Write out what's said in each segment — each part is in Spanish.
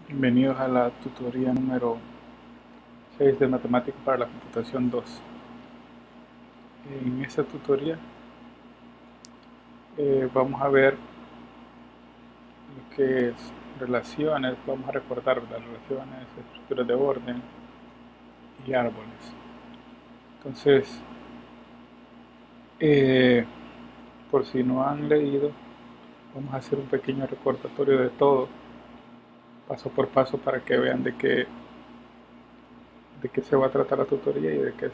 Bienvenidos a la tutoría número 6 de Matemática para la Computación 2. En esta tutoría vamos a ver lo que es relaciones, vamos a recordar las relaciones, estructuras de orden y árboles. Entonces, eh, por si no han leído, vamos a hacer un pequeño recordatorio de todo, paso por paso, para que vean de qué se va a tratar la tutoría y de que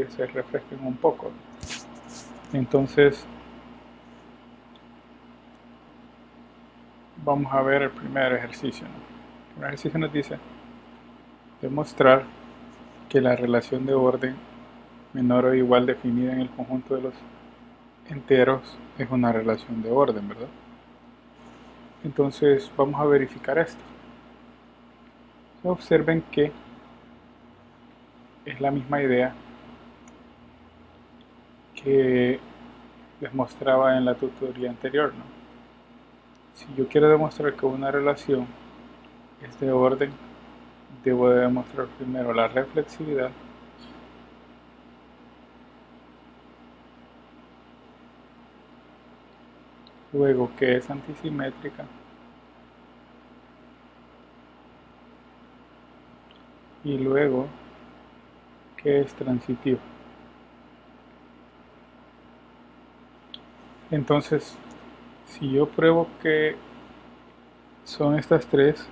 se refresquen un poco. Entonces, vamos a ver el primer ejercicio, ¿no? El primer ejercicio nos dice demostrar que la relación de orden menor o igual definida en el conjunto de los enteros es una relación de orden, ¿verdad? Entonces vamos a verificar esto. Observen que es la misma idea que les mostraba en la tutoría anterior, ¿no? Si yo quiero demostrar que una relación es de orden, debo de demostrar primero la reflexividad, luego que es antisimétrica y luego que es transitiva. Entonces, si yo pruebo que son estas tres,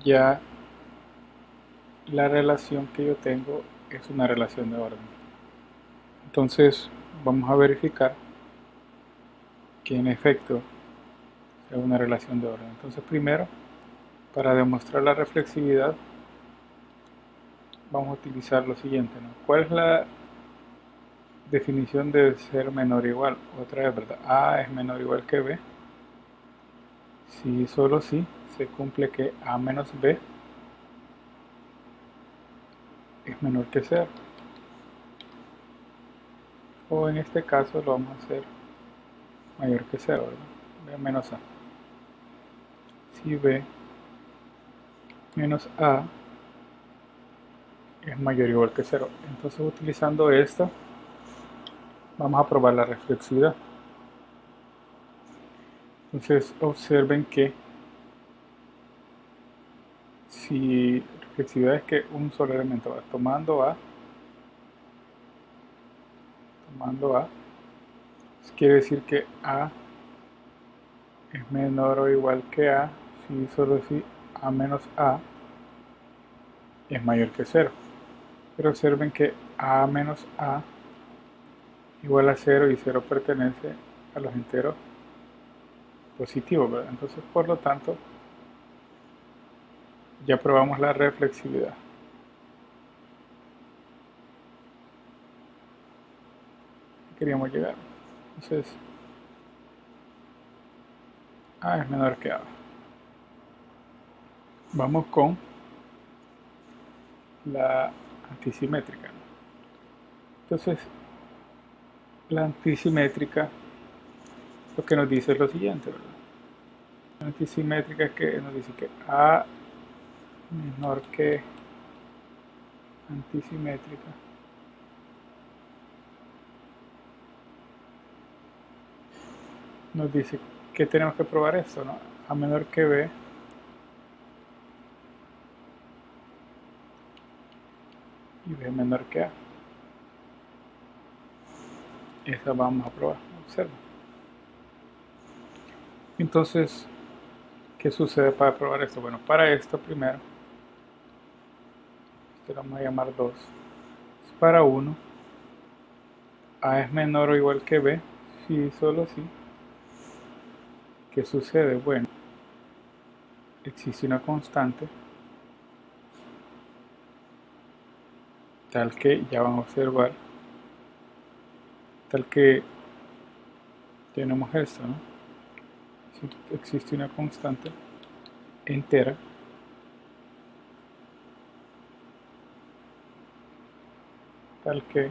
ya la relación que yo tengo es una relación de orden. Entonces, vamos a verificar que en efecto es una relación de orden. Entonces, primero, para demostrar la reflexividad, vamos a utilizar lo siguiente, ¿no? ¿Cuál es la definición de ser menor o igual? Otra vez, ¿verdad? A es menor o igual que B. Si solo si se cumple que A menos B es menor que cero. O en este caso lo vamos a hacer mayor que cero, ¿verdad? B menos A. Si B menos A es mayor o igual que cero. Entonces, utilizando esta, vamos a probar la reflexividad. Entonces, observen que si reflexividad es que un solo elemento va tomando A, quiere decir que A es menor o igual que A si solo si A menos A es mayor que cero. Pero observen que A menos A igual a cero y cero pertenece a los enteros positivos, ¿verdad? Entonces, por lo tanto, ya probamos la reflexividad. Queríamos llegar. Entonces, A es menor que A. Vamos con la antisimétrica. Entonces, la antisimétrica lo que nos dice es lo siguiente, ¿verdad? La antisimétrica es que nos dice que A menor que antisimétrica nos dice que tenemos que probar esto, ¿no? A menor que B y B menor que A. Esa vamos a probar, observa. Entonces, ¿qué sucede para probar esto? Bueno, para esto primero, esto lo vamos a llamar 2. Para 1, A es menor o igual que B, si solo si. ¿Qué sucede? Bueno, existe una constante tal que, ya van a observar, tal que tenemos esto, ¿no? Si existe una constante entera tal que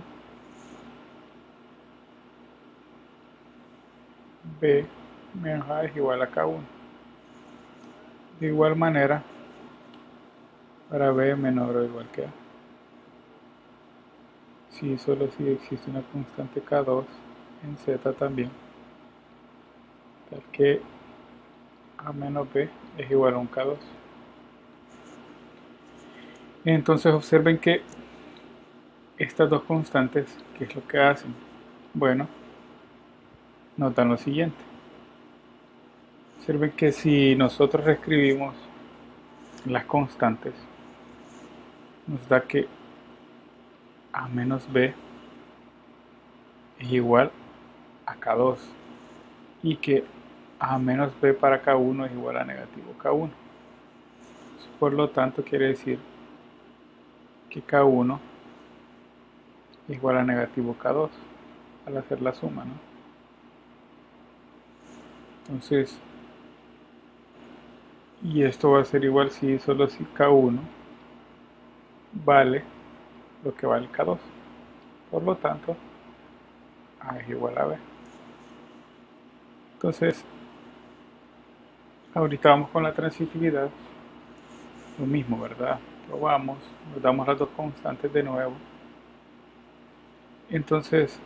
B menos A es igual a K1. De igual manera, para b menor o igual que a. Si solo si existe una constante K2 en Z también, tal que a menos b es igual a un K2. Entonces observen que estas dos constantes, ¿qué es lo que hacen? Bueno, nos dan lo siguiente. Observen que si nosotros reescribimos las constantes, nos da que a menos b es igual a K2 y que a menos b para K1 es igual a negativo K1. Por lo tanto, quiere decir que K1 es igual a negativo K2 al hacer la suma, ¿no? Entonces, y esto va a ser igual si solo si K1 vale lo que vale K2. Por lo tanto, A es igual a B. Entonces, ahorita vamos con la transitividad. Lo mismo, ¿verdad? Probamos, nos damos las dos constantes de nuevo. Entonces,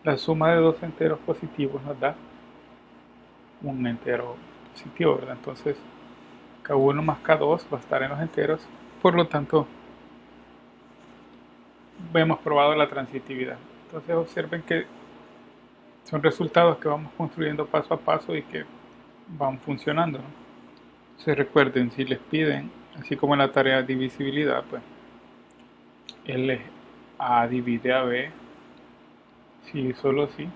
la suma de dos enteros positivos nos da un entero positivo, ¿verdad? Entonces, K1 más K2 va a estar en los enteros. Por lo tanto, hemos probado la transitividad. Entonces, observen que son resultados que vamos construyendo paso a paso y que van funcionando, ¿no? Se recuerden, si les piden, así como en la tarea de divisibilidad, pues L A divide a B, si solo si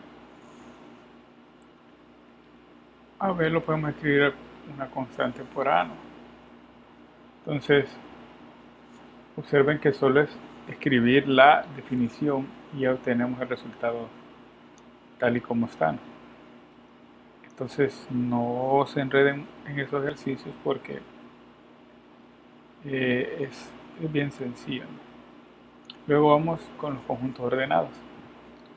a B lo podemos escribir una constante por A, ¿no? Entonces, observen que solo es escribir la definición y ya obtenemos el resultado tal y como está, ¿no? Entonces, no se enreden en esos ejercicios porque es bien sencillo, ¿no? Luego vamos con los conjuntos ordenados.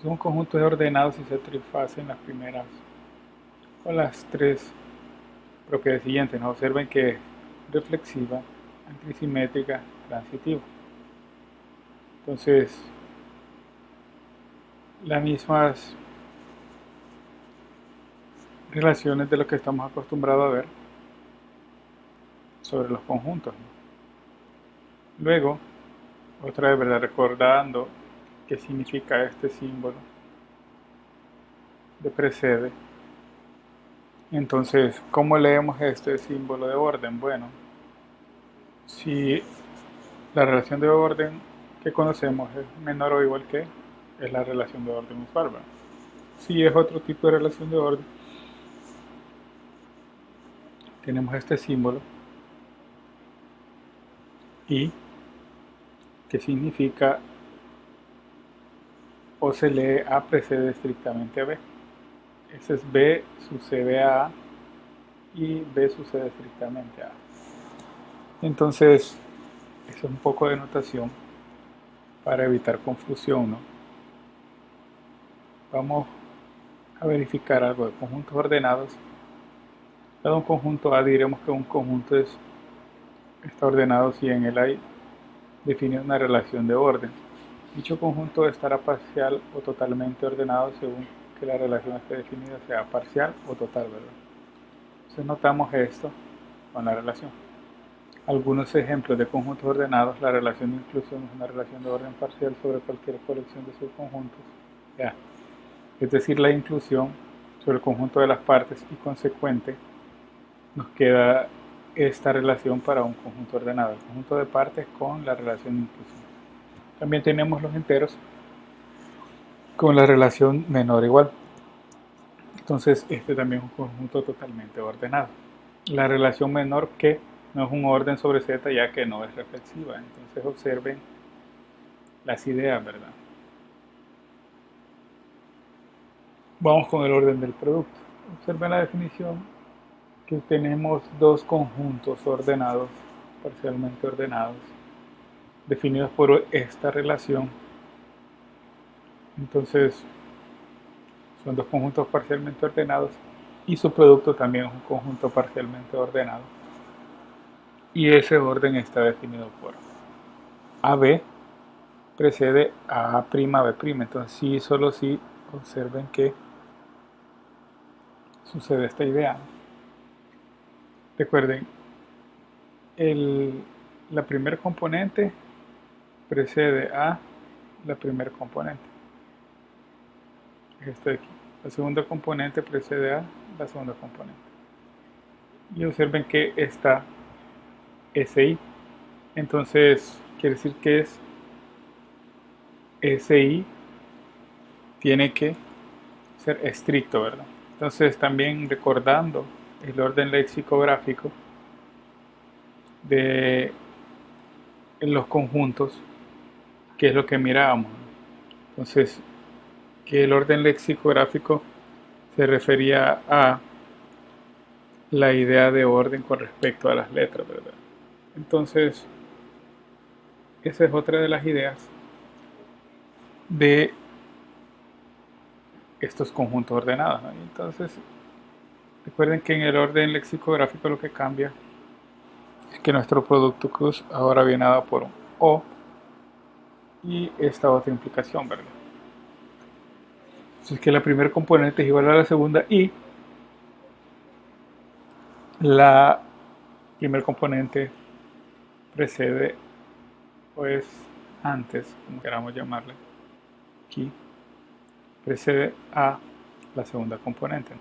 Son conjuntos ordenados y se satisfacen las primeras o las tres propiedades siguientes, ¿no? Observen que es reflexiva, antisimétrica, transitiva. Entonces, las mismas relaciones de lo que estamos acostumbrados a ver sobre los conjuntos, ¿no? Luego, otra vez, ¿verdad? Recordando qué significa este símbolo de precede. Entonces, ¿cómo leemos este símbolo de orden? Bueno, si la relación de orden que conocemos es menor o igual que, es la relación de orden usual, ¿verdad? Si es otro tipo de relación de orden, tenemos este símbolo y que significa o se lee A precede estrictamente a B. Ese es B sucede a A y B sucede estrictamente a A. Entonces, eso es un poco de notación para evitar confusión, ¿no? Vamos a verificar algo de conjuntos ordenados. Dado un conjunto A, diremos que un conjunto está ordenado si en él hay definida una relación de orden. Dicho conjunto estará parcial o totalmente ordenado según que la relación esté definida sea parcial o total, ¿verdad? Entonces notamos esto con la relación. Algunos ejemplos de conjuntos ordenados: la relación de inclusión es una relación de orden parcial sobre cualquier colección de subconjuntos. Ya. Es decir, la inclusión sobre el conjunto de las partes y consecuente nos queda esta relación para un conjunto ordenado, el conjunto de partes con la relación de inclusión. También tenemos los enteros con la relación menor o igual. Entonces este también es un conjunto totalmente ordenado. La relación menor que no es un orden sobre Z, ya que no es reflexiva. Entonces observen las ideas, ¿verdad? Vamos con el orden del producto. Observen la definición, que tenemos dos conjuntos ordenados, parcialmente ordenados, definidos por esta relación. Entonces son dos conjuntos parcialmente ordenados y su producto también es un conjunto parcialmente ordenado. y ese orden está definido por AB precede a A'B'. Entonces, sí, solo si observen que sucede esta idea. Recuerden, la primer componente precede a la primer componente. Este de aquí. La segunda componente precede a la segunda componente. Y observen que está SI. Entonces, quiere decir que es SI tiene que ser estricto, ¿verdad? Entonces, también recordando el orden lexicográfico de los conjuntos, que es lo que mirábamos. Entonces, que el orden lexicográfico se refería a la idea de orden con respecto a las letras, ¿verdad? Entonces, esa es otra de las ideas de estos conjuntos ordenados, ¿no? Entonces, recuerden que en el orden lexicográfico lo que cambia es que nuestro producto cruz ahora viene dado por un O y esta otra implicación, ¿verdad? Entonces, que la primera componente es igual a la segunda y la primer componente precede o es antes, como queramos llamarle, aquí precede a la segunda componente.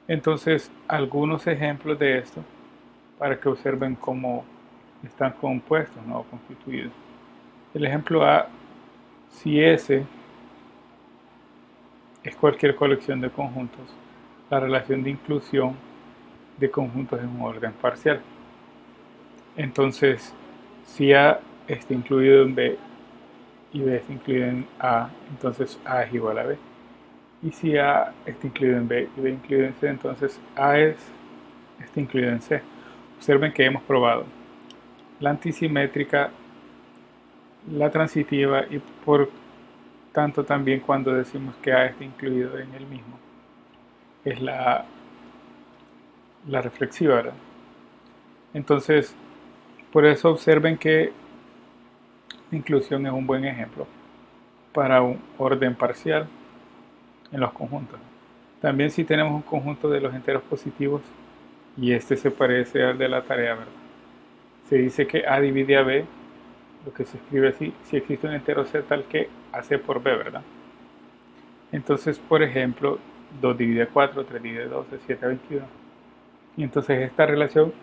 Entonces, algunos ejemplos de esto para que observen cómo están compuestos, ¿no? Constituidos. El ejemplo A, si S es cualquier colección de conjuntos, la relación de inclusión de conjuntos es un orden parcial. Entonces, si A está incluido en B y B está incluido en A, entonces A es igual a B. Y si A está incluido en B y B incluido en C, entonces A está incluido en C. Observen que hemos probado la antisimétrica, la transitiva y por tanto también cuando decimos que A está incluido en el mismo. Es la reflexiva, ¿verdad? Entonces, por eso observen que la inclusión es un buen ejemplo para un orden parcial en los conjuntos. También si tenemos un conjunto de los enteros positivos y este se parece al de la tarea, ¿verdad? Se dice que A divide a B, lo que se escribe así, si existe un entero C tal que AC por B, ¿verdad? Entonces, por ejemplo, 2 divide a 4, 3 divide a 12, 7 a 21. Y entonces esta relación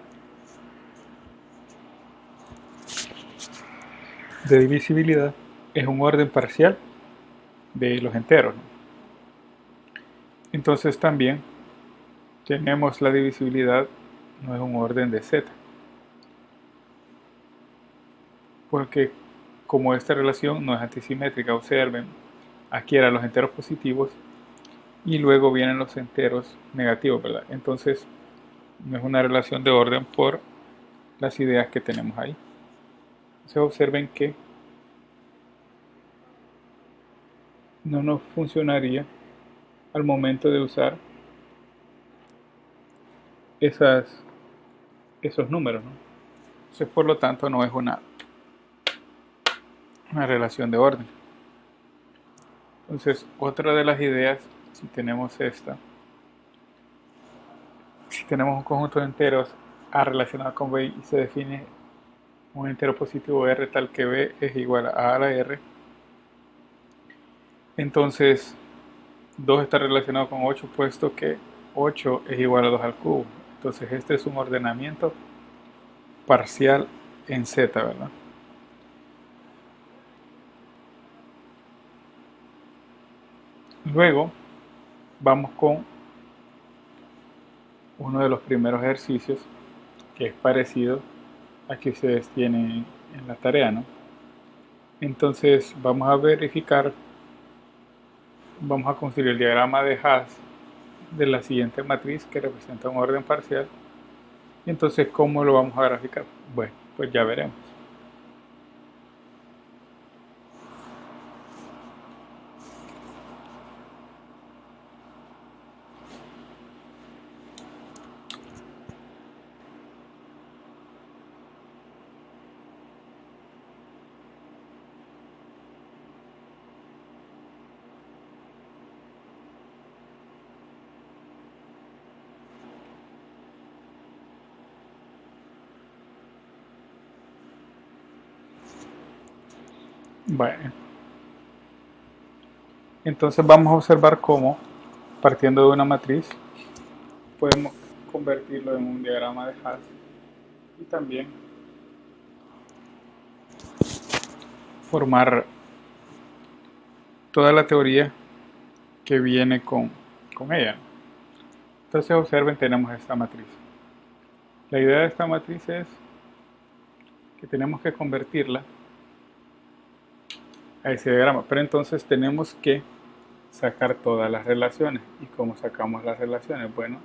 de divisibilidad es un orden parcial de los enteros, ¿no? Entonces también tenemos la divisibilidad, no es un orden de z, porque como esta relación no es antisimétrica, observen, aquí eran los enteros positivos y luego vienen los enteros negativos, ¿verdad? Entonces no es una relación de orden por las ideas que tenemos ahí. Entonces observen que no nos funcionaría al momento de usar esos números, ¿no? Entonces, por lo tanto, no es una relación de orden. Entonces, otra de las ideas, si tenemos esta, si tenemos un conjunto de enteros A relacionado con B y se define un entero positivo R tal que B es igual a A a la R, entonces 2 está relacionado con 8 puesto que 8 es igual a 2 al cubo. Entonces este es un ordenamiento parcial en Z, ¿verdad? Luego vamos con uno de los primeros ejercicios que es parecido a que ustedes tienen en la tarea, ¿no? Entonces vamos a verificar, vamos a construir el diagrama de Haas de la siguiente matriz que representa un orden parcial. Y entonces, ¿cómo lo vamos a graficar? Bueno, pues ya veremos. Bueno, entonces vamos a observar cómo, partiendo de una matriz, podemos convertirlo en un diagrama de Hash y también formar toda la teoría que viene con ella. Entonces observen, tenemos esta matriz. La idea de esta matriz es que tenemos que convertirla a ese diagrama, pero entonces tenemos que sacar todas las relaciones. ¿Y cómo sacamos las relaciones? Bueno,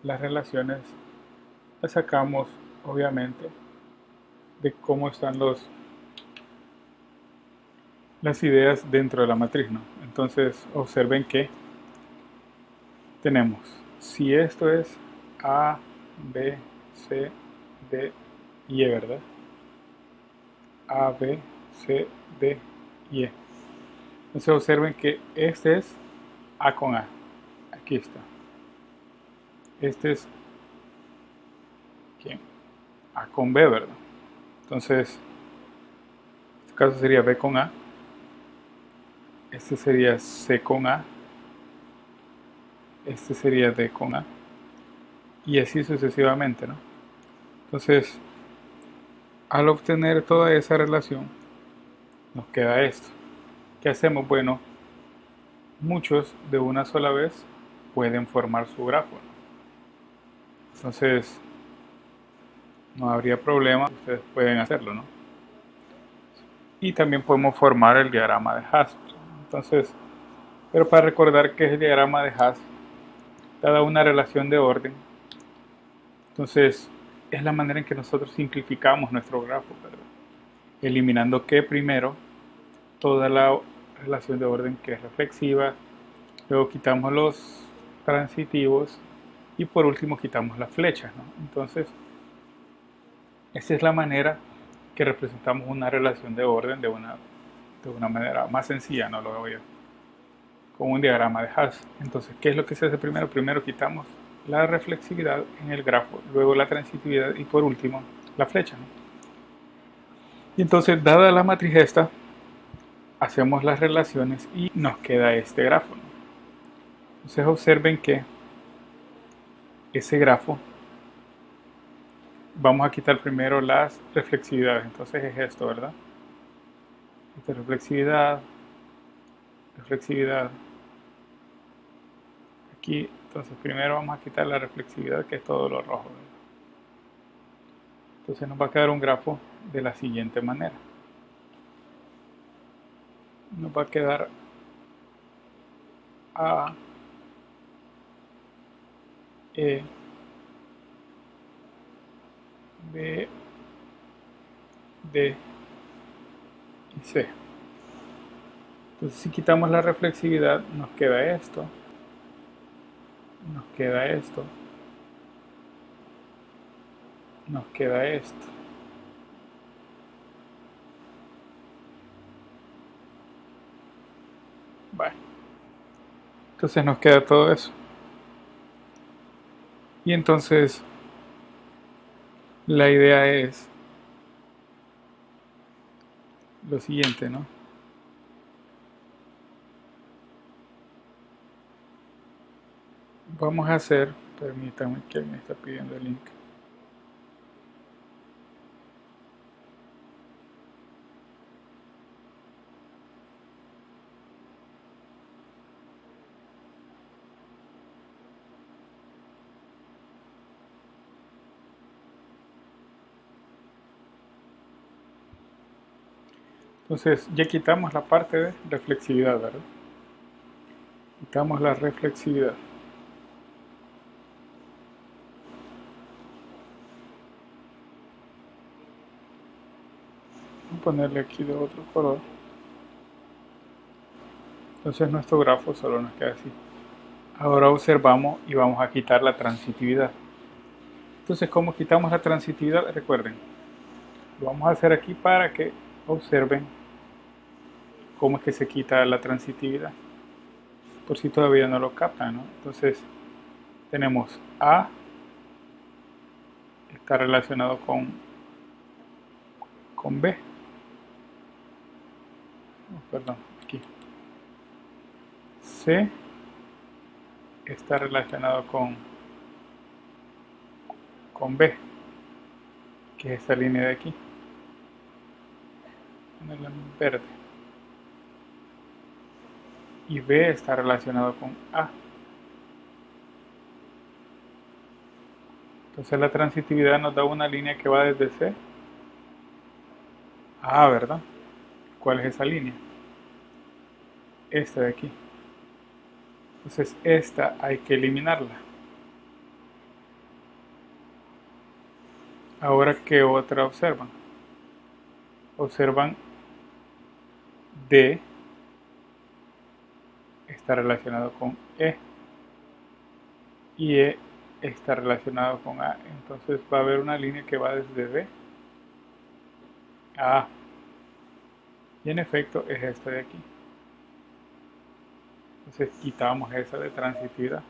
las relaciones las sacamos obviamente de cómo están las ideas dentro de la matriz, ¿no? Entonces observen que tenemos, si esto es A, B, C, D y E, ¿verdad? A, B, C, D y E. Entonces observen que este es A con A. Aquí está. Este es ¿quién? A con B, ¿verdad? Entonces, en este caso sería B con A. Este sería C con A. Este sería D con A. Y así sucesivamente, ¿no? Entonces, al obtener toda esa relación, nos queda esto. ¿Qué hacemos? Bueno, muchos de una sola vez pueden formar su grafo, ¿no? Entonces, no habría problema, ustedes pueden hacerlo, ¿no? Y también podemos formar el diagrama de Hash. Entonces, pero para recordar que es el diagrama de Hash, dada una relación de orden, entonces es la manera en que nosotros simplificamos nuestro grafo, ¿verdad? Eliminando que primero toda la relación de orden que es reflexiva, luego quitamos los transitivos y por último quitamos las flechas, ¿no? Entonces, esa es la manera que representamos una relación de orden de una manera más sencilla, no lo veo yo, con un diagrama de Hash. Entonces, ¿qué es lo que se hace primero? Primero quitamos la reflexividad en el grafo, luego la transitividad y por último la flecha, ¿no? Y entonces, dada la matriz esta, hacemos las relaciones y nos queda este grafo, ¿no? Entonces observen que ese grafo, vamos a quitar primero las reflexividades, entonces es esto, ¿verdad? Esta reflexividad, reflexividad, aquí, entonces primero vamos a quitar la reflexividad que es todo lo rojo, ¿verdad? Entonces nos va a quedar un grafo de la siguiente manera. Nos va a quedar A, E, B, D y C. Entonces si quitamos la reflexividad nos queda esto, nos queda esto, nos queda esto. Bueno, entonces nos queda todo eso. Y entonces la idea es lo siguiente, ¿no? Vamos a hacer, permítanme que me está pidiendo el link. Entonces ya quitamos la parte de reflexividad, ¿verdad? Quitamos la reflexividad. Voy a ponerle aquí de otro color. Entonces nuestro grafo solo nos queda así. Ahora observamos y vamos a quitar la transitividad. Entonces, ¿cómo quitamos la transitividad? Recuerden, lo vamos a hacer aquí para que observen cómo es que se quita la transitividad. Por si todavía no lo captan, ¿no? Entonces, tenemos A, está relacionado con B. perdón, aquí. C está relacionado con B, que es esta línea de aquí, ponerla en verde. Y B está relacionado con A. Entonces la transitividad nos da una línea que va desde C a A, ¿verdad? ¿Cuál es esa línea? Esta de aquí. Entonces esta hay que eliminarla. Ahora, ¿qué otra observan? Observan D está relacionado con E y E está relacionado con A. Entonces va a haber una línea que va desde D a A. Y en efecto es esta de aquí. Entonces quitamos esa de transitividad.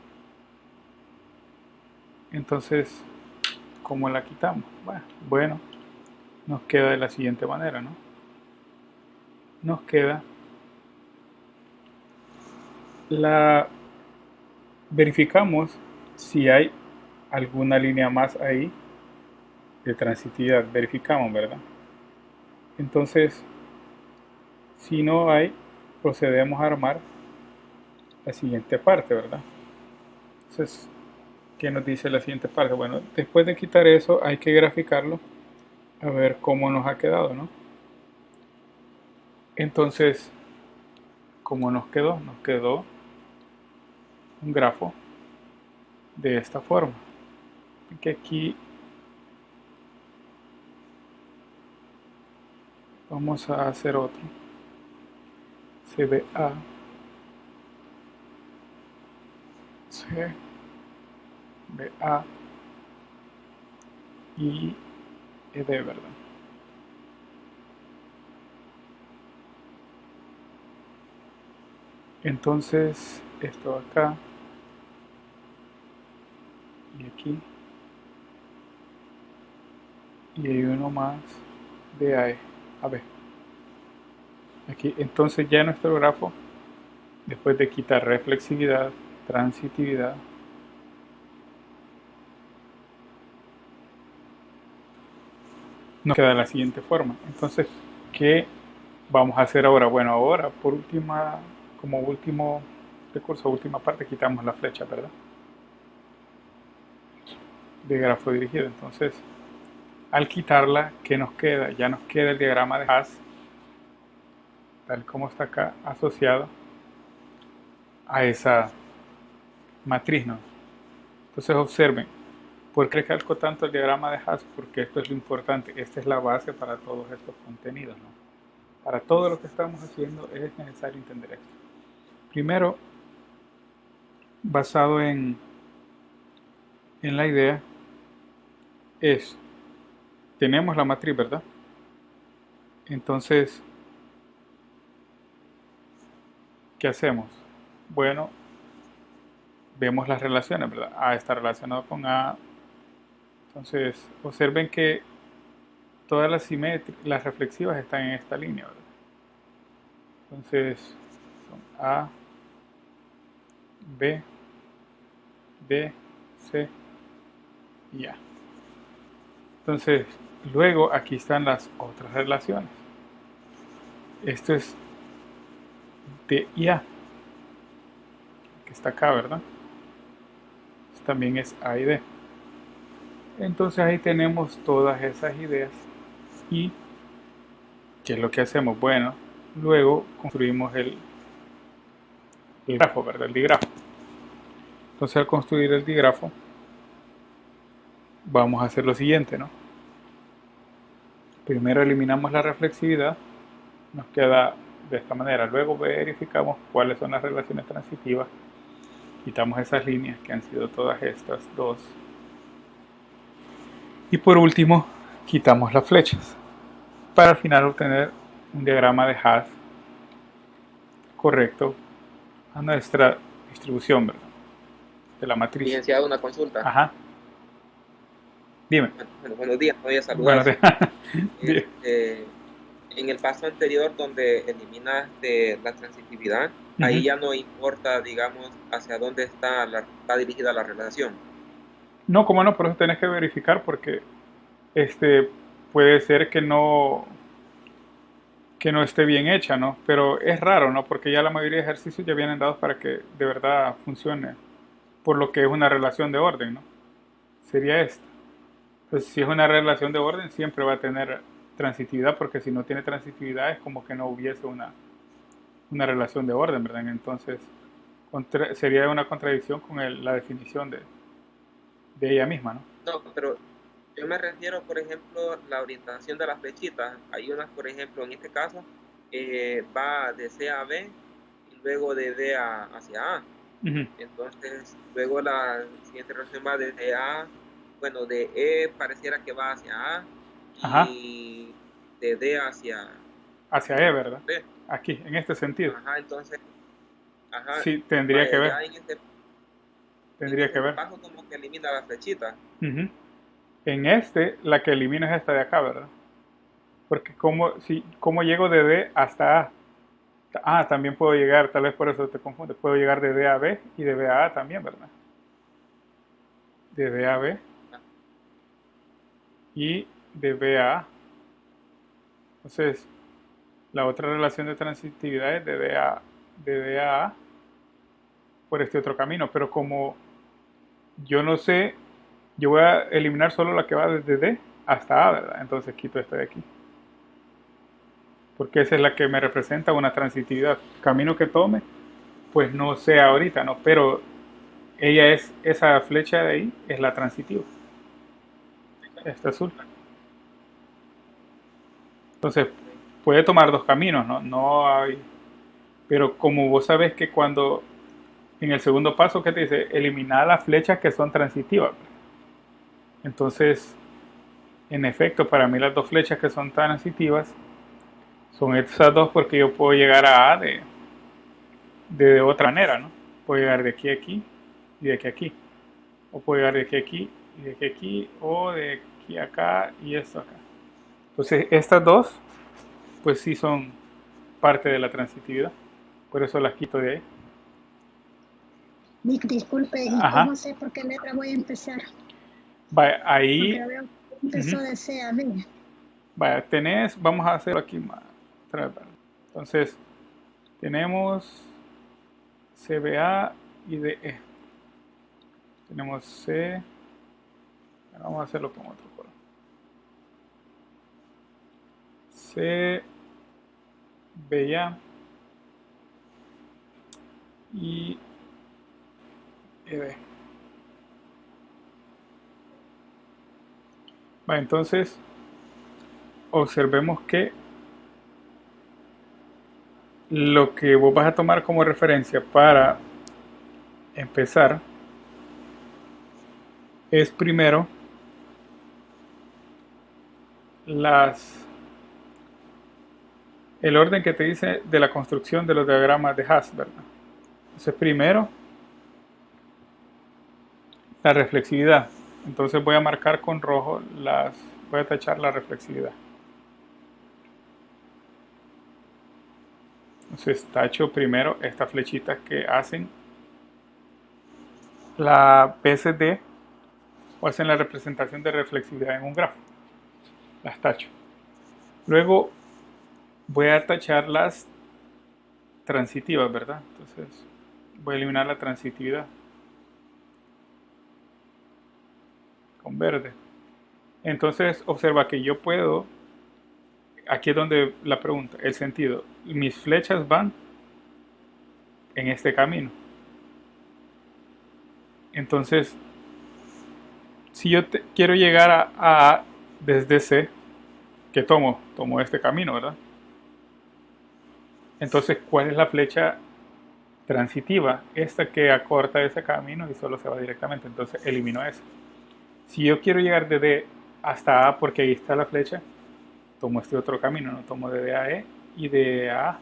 Entonces, ¿cómo la quitamos? Bueno, nos queda de la siguiente manera, ¿no? Nos queda verificamos si hay alguna línea más ahí de transitividad. Verificamos, ¿verdad? Entonces, si no hay, procedemos a armar la siguiente parte, ¿verdad? Entonces, ¿qué nos dice la siguiente parte? Bueno, después de quitar eso, hay que graficarlo a ver cómo nos ha quedado, ¿no? Entonces, ¿cómo nos quedó? Nos quedó un grafo de esta forma. Que aquí vamos a hacer otro. CBA, CBA y ED, ¿verdad? Entonces, esto acá y aquí, y hay uno más de AE, a B. Aquí, entonces ya nuestro grafo, después de quitar reflexividad, transitividad, nos queda de la siguiente forma. Entonces, ¿qué vamos a hacer ahora? Bueno, ahora como último recurso, última parte, quitamos la flecha, ¿verdad? De grafo dirigido. Entonces, al quitarla, ¿qué nos queda? Ya nos queda el diagrama de Haas, tal como está acá, asociado a esa matriz, ¿no? Entonces observen, ¿por qué recalco tanto el diagrama de Haas? Porque esto es lo importante, esta es la base para todos estos contenidos, ¿no? Para todo lo que estamos haciendo es necesario entender esto. Primero, basado en la idea, tenemos la matriz, ¿verdad? Entonces, ¿qué hacemos? Bueno, vemos las relaciones, ¿verdad? A está relacionado con A. Entonces, observen que todas las reflexivas están en esta línea, ¿verdad? Entonces, son A, B, D, C y A. Entonces, luego aquí están las otras relaciones. Esto es D y A, que está acá, ¿verdad? Esto también es A y D. Entonces ahí tenemos todas esas ideas. ¿Y qué es lo que hacemos? Bueno, luego construimos el grafo, ¿verdad? El digrafo. Entonces al construir el digrafo, vamos a hacer lo siguiente, ¿no? Primero eliminamos la reflexividad, nos queda de esta manera. Luego verificamos cuáles son las relaciones transitivas. Quitamos esas líneas que han sido todas estas dos. Y por último, quitamos las flechas. Para al final obtener un diagrama de Haas correcto a nuestra distribución, ¿verdad? De la matriz. Licenciado, una consulta. Ajá. Dime. Bueno, buenos días, voy a Bueno, saludar. Este, en el paso anterior donde eliminas la transitividad, Ujú. ahí ya no importa, digamos, hacia dónde está dirigida la relación. No, como no, por eso tenés que verificar porque este puede ser que no esté bien hecha, ¿no? Pero es raro, ¿no? Porque ya la mayoría de ejercicios ya vienen dados para que de verdad funcione, por lo que es una relación de orden, ¿no? Sería esta. Entonces, si es una relación de orden, siempre va a tener transitividad, porque si no tiene transitividad es como que no hubiese una relación de orden, ¿verdad? Entonces, sería una contradicción con la definición de ella misma, ¿no? No, pero yo me refiero, por ejemplo, la orientación de las flechitas. Hay unas, por ejemplo, en este caso, va de C a B y luego de D hacia A. Ujú. Entonces, luego la siguiente relación va desde A, bueno, de E pareciera que va hacia A Ajá, y de D hacia hacia E, ¿verdad? B. Aquí, en este sentido. Ajá, entonces, ajá, Sí, tendría que vaya, ver, ya en tendría que este ver. paso como que elimina la flechita. Ujú. En este, la que elimino es esta de acá, ¿verdad? Porque ¿cómo llego de D hasta A? Ah, también puedo llegar, tal vez por eso te confunde, puedo llegar de D a B y de B a A también, ¿verdad? De D a B Ah, y de B a A. Entonces, la otra relación de transitividad es de D a A por este otro camino, pero como yo no sé, yo voy a eliminar solo la que va desde D hasta A, ¿verdad? Entonces quito esta de aquí, porque esa es la que me representa una transitividad. Camino que tome, pues no sé ahorita, ¿no? Pero esa flecha de ahí es la transitiva, esta azul. Entonces, ok. puede tomar dos caminos, ¿no? No hay, pero como vos sabes que cuando en el segundo paso que te dice, eliminar las flechas que son transitivas. Entonces, en efecto, para mí las dos flechas que son transitivas son estas dos porque yo puedo llegar a A de otra manera, ¿no? Puedo llegar de aquí a aquí y de aquí a aquí. O puedo llegar de aquí a aquí y de aquí a aquí o de aquí a acá y esto acá. Entonces, estas dos, pues sí son parte de la transitividad. Por eso las quito de ahí. Nick, disculpe, ¿y Ajá. cómo sé por qué letra voy a empezar? Vaya, Porque ahí, veo que uh-huh. empezó de C a B. Vaya, vamos a hacerlo aquí más. Entonces, tenemos CBA y DE. Tenemos C. Vamos a hacerlo con otro color. C, BA y EB. Vale, entonces observemos que lo que vos vas a tomar como referencia para empezar es primero las el orden que te dice de la construcción de los diagramas de Haas, ¿verdad? Entonces primero la reflexividad. Entonces voy a marcar con rojo voy a tachar la reflexividad. Entonces tacho primero estas flechitas que hacen la PSD o hacen la representación de reflexividad en un grafo. Las tacho. Luego voy a tachar las transitivas, ¿verdad? Entonces voy a eliminar la transitividad con verde. Entonces observa que yo puedo, aquí es donde la pregunta, el sentido, mis flechas van en este camino. Entonces, si yo quiero llegar a A desde C, ¿qué tomo? Tomo este camino, ¿verdad? Entonces, ¿cuál es la flecha transitiva? Esta que acorta ese camino y solo se va directamente. Entonces, elimino esa. Si yo quiero llegar de D hasta A, porque ahí está la flecha, tomo este otro camino, no tomo de D a E y de A,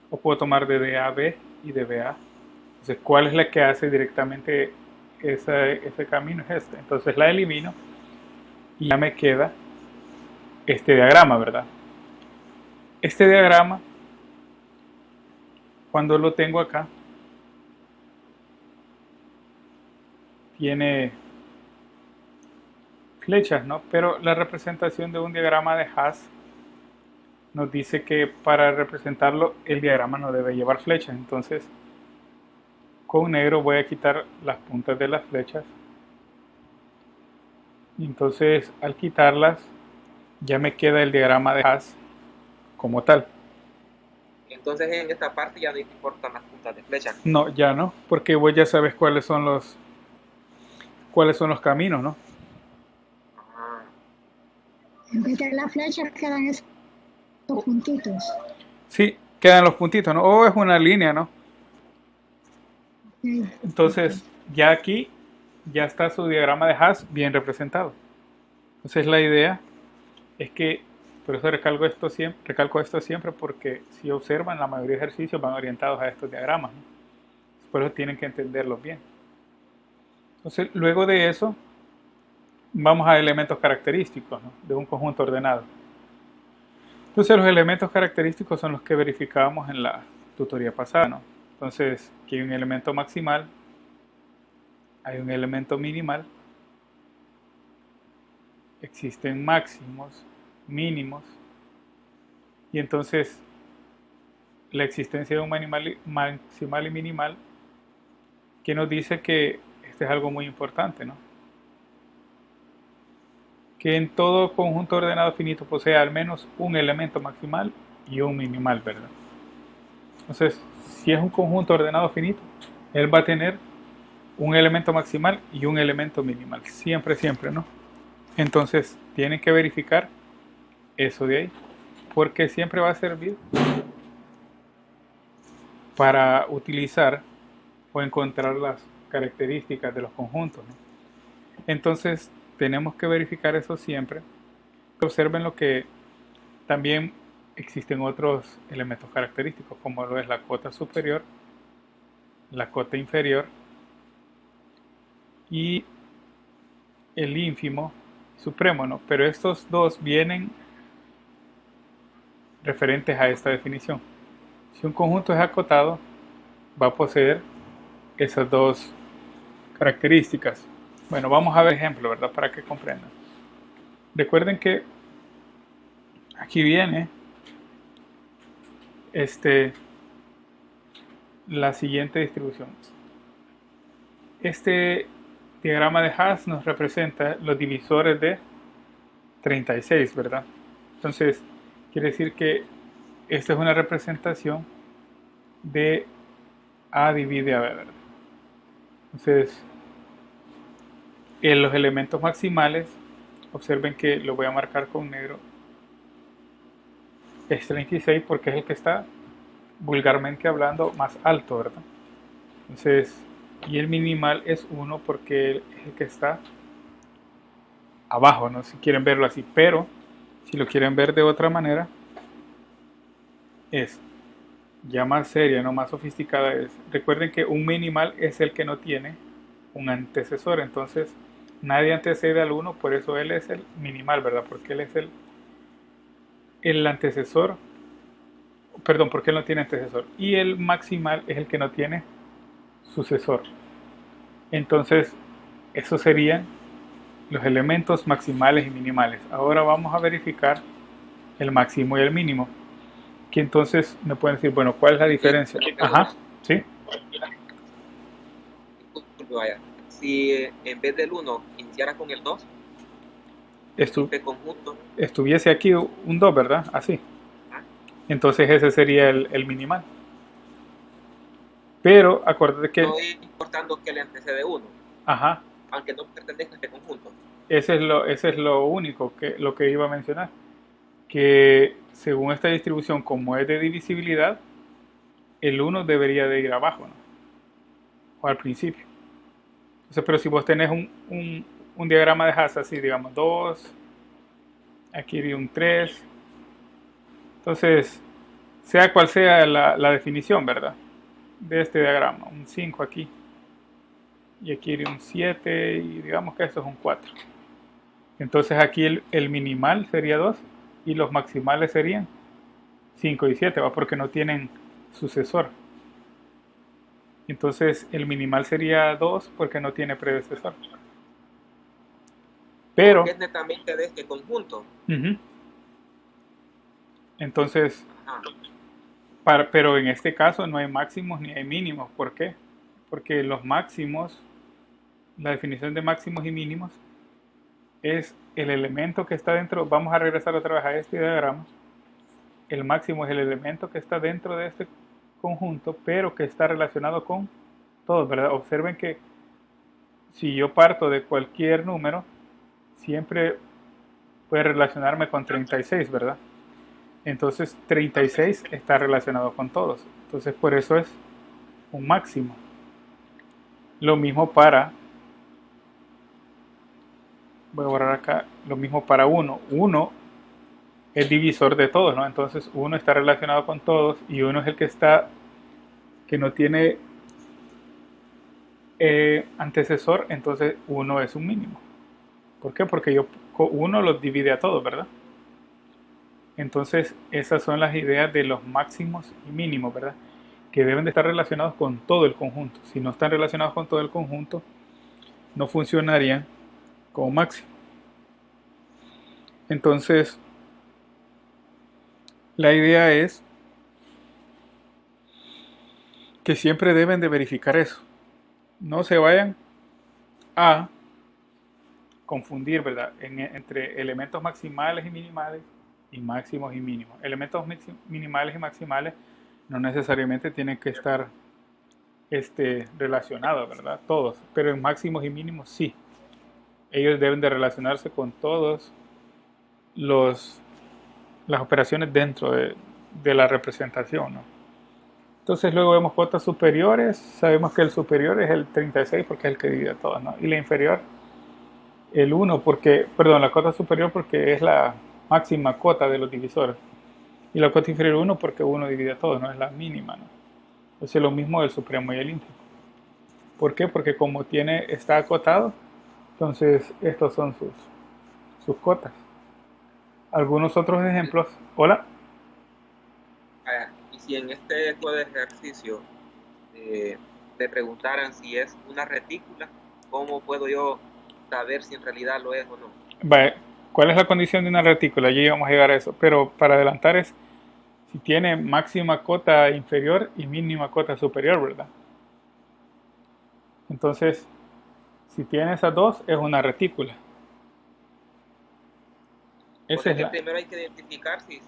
o puedo tomar de D a B y de B a A. Entonces, ¿cuál es la que hace directamente ese camino? Es esta. Entonces la elimino y ya me queda este diagrama, ¿verdad? Este diagrama, cuando lo tengo acá, tiene flechas, ¿no? Pero la representación de un diagrama de Haas nos dice que para representarlo el diagrama no debe llevar flechas. Entonces, con negro voy a quitar las puntas de las flechas. Y entonces, al quitarlas, ya me queda el diagrama de Haas como tal. Entonces en esta parte ya no importan las puntas de flecha. No, ya no, porque vos ya sabes cuáles son los caminos, ¿no? Ah, En vez de las flechas quedan esos puntitos. Sí, quedan los puntitos, ¿no? O es una línea, ¿no? Sí. Entonces, ya aquí ya está su diagrama de Haas bien representado. Entonces, la idea es que, por eso recalco esto siempre, porque si observan, la mayoría de ejercicios van orientados a estos diagramas, ¿no? Por eso tienen que entenderlos bien. Entonces, luego de eso, vamos a elementos característicos, ¿no?, de un conjunto ordenado. Entonces, los elementos característicos son los que verificábamos en la tutoría pasada, ¿no? Entonces, aquí hay un elemento maximal, hay un elemento minimal, existen máximos, mínimos, y entonces la existencia de un maximal y minimal, que nos dice que este es algo muy importante, ¿no? Que en todo conjunto ordenado finito posee al menos un elemento maximal y un minimal, ¿verdad? Entonces, si es un conjunto ordenado finito, él va a tener un elemento maximal y un elemento minimal, siempre, siempre, ¿no? Entonces, tienen que verificar eso de ahí, porque siempre va a servir para utilizar o encontrar las características de los conjuntos, ¿no? Entonces, tenemos que verificar eso siempre. Observen lo que también existen otros elementos característicos, como lo es la cota superior, la cota inferior y el ínfimo supremo, ¿no? Pero estos dos vienen referentes a esta definición. Si un conjunto es acotado, va a poseer esas dos características. Bueno, vamos a ver ejemplo, ¿verdad? Para que comprendan. Recuerden que aquí viene la siguiente distribución. Este diagrama de Haas nos representa los divisores de 36, ¿verdad? Entonces, quiere decir que esta es una representación de A divide a B, ¿verdad? Entonces, en los elementos maximales, observen que lo voy a marcar con negro, es 36 porque es el que está, vulgarmente hablando, más alto, ¿verdad? Entonces, y el minimal es 1 porque es el que está abajo, ¿no? Si quieren verlo así, pero si lo quieren ver de otra manera, es ya más seria, no más sofisticada. Recuerden que un minimal es el que no tiene un antecesor, entonces nadie antecede al 1, por eso él es el minimal, ¿verdad? Porque él es el antecesor, perdón, porque él no tiene antecesor, y el maximal es el que no tiene sucesor. Entonces, esos serían los elementos maximales y minimales. Ahora vamos a verificar el máximo y el mínimo, que entonces me pueden decir, bueno, ¿cuál es la diferencia? Ajá, ¿sí? Si en vez del 1 iniciara con el 2, este conjunto estuviese aquí un 2, ¿verdad? Así. Entonces ese sería el minimal. Pero acuérdate que... no es importando que le antecede 1. Ajá. Aunque no pertenezca a este conjunto. Ese es lo único, lo que iba a mencionar. Que según esta distribución, como es de divisibilidad, el 1 debería de ir abajo, ¿no? O al principio. Entonces, pero si vos tenés un diagrama de Haas así, digamos 2, aquí hay un 3, entonces, sea cual sea la definición, ¿verdad?, de este diagrama, un 5 aquí, y aquí hay un 7, y digamos que esto es un 4. Entonces aquí el minimal sería 2, y los maximales serían 5 y 7, ¿va? Porque no tienen sucesor. Entonces el minimal sería 2 porque no tiene predecesor. Pero, porque es netamente de este conjunto. Entonces, Ajá. pero en este caso no hay máximos ni hay mínimos. ¿Por qué? Porque los máximos, la definición de máximos y mínimos es el elemento que está dentro. Vamos a regresar otra vez a este diagrama. El máximo es el elemento que está dentro de este conjunto, pero que está relacionado con todos, ¿verdad? Observen que si yo parto de cualquier número, siempre puede relacionarme con 36, ¿verdad? Entonces 36 está relacionado con todos. Entonces por eso es un máximo. Lo mismo para, voy a borrar acá, lo mismo para 1. 1 es divisor de todos, ¿no? Entonces 1 está relacionado con todos y 1 es el que no tiene antecesor, entonces 1 es un mínimo. ¿Por qué? Porque 1 los divide a todos, ¿verdad? Entonces esas son las ideas de los máximos y mínimos, ¿verdad? Que deben de estar relacionados con todo el conjunto. Si no están relacionados con todo el conjunto, no funcionarían como máximo. Entonces, la idea es que siempre deben de verificar eso. No se vayan a confundir, ¿verdad? Entre elementos maximales y minimales y máximos y mínimos. Elementos minimales y maximales no necesariamente tienen que estar relacionados, ¿verdad? Todos, pero en máximos y mínimos sí. Ellos deben de relacionarse con todos las operaciones dentro de la representación, ¿no? Entonces luego vemos cuotas superiores. Sabemos que el superior es el 36 porque es el que divide a todos, ¿no? Y la inferior el 1 porque, perdón, la cuota superior porque es la máxima cuota de los divisores. Y la cuota inferior 1 porque 1 divide a todos, no es la mínima, ¿no? Entonces lo mismo del supremo y el ínfimo. ¿Por qué? Porque como está acotado, entonces estos son sus cotas. Algunos otros ejemplos. Hola. Y si en este tipo de ejercicio te preguntaran si es una retícula, ¿cómo puedo yo saber si en realidad lo es o no? Vale. ¿Cuál es la condición de una retícula? Ya íbamos a llegar a eso. Pero para adelantar es si tiene máxima cota inferior y mínima cota superior, ¿verdad? Entonces, si tiene esas dos, es una retícula. Primero hay que identificar si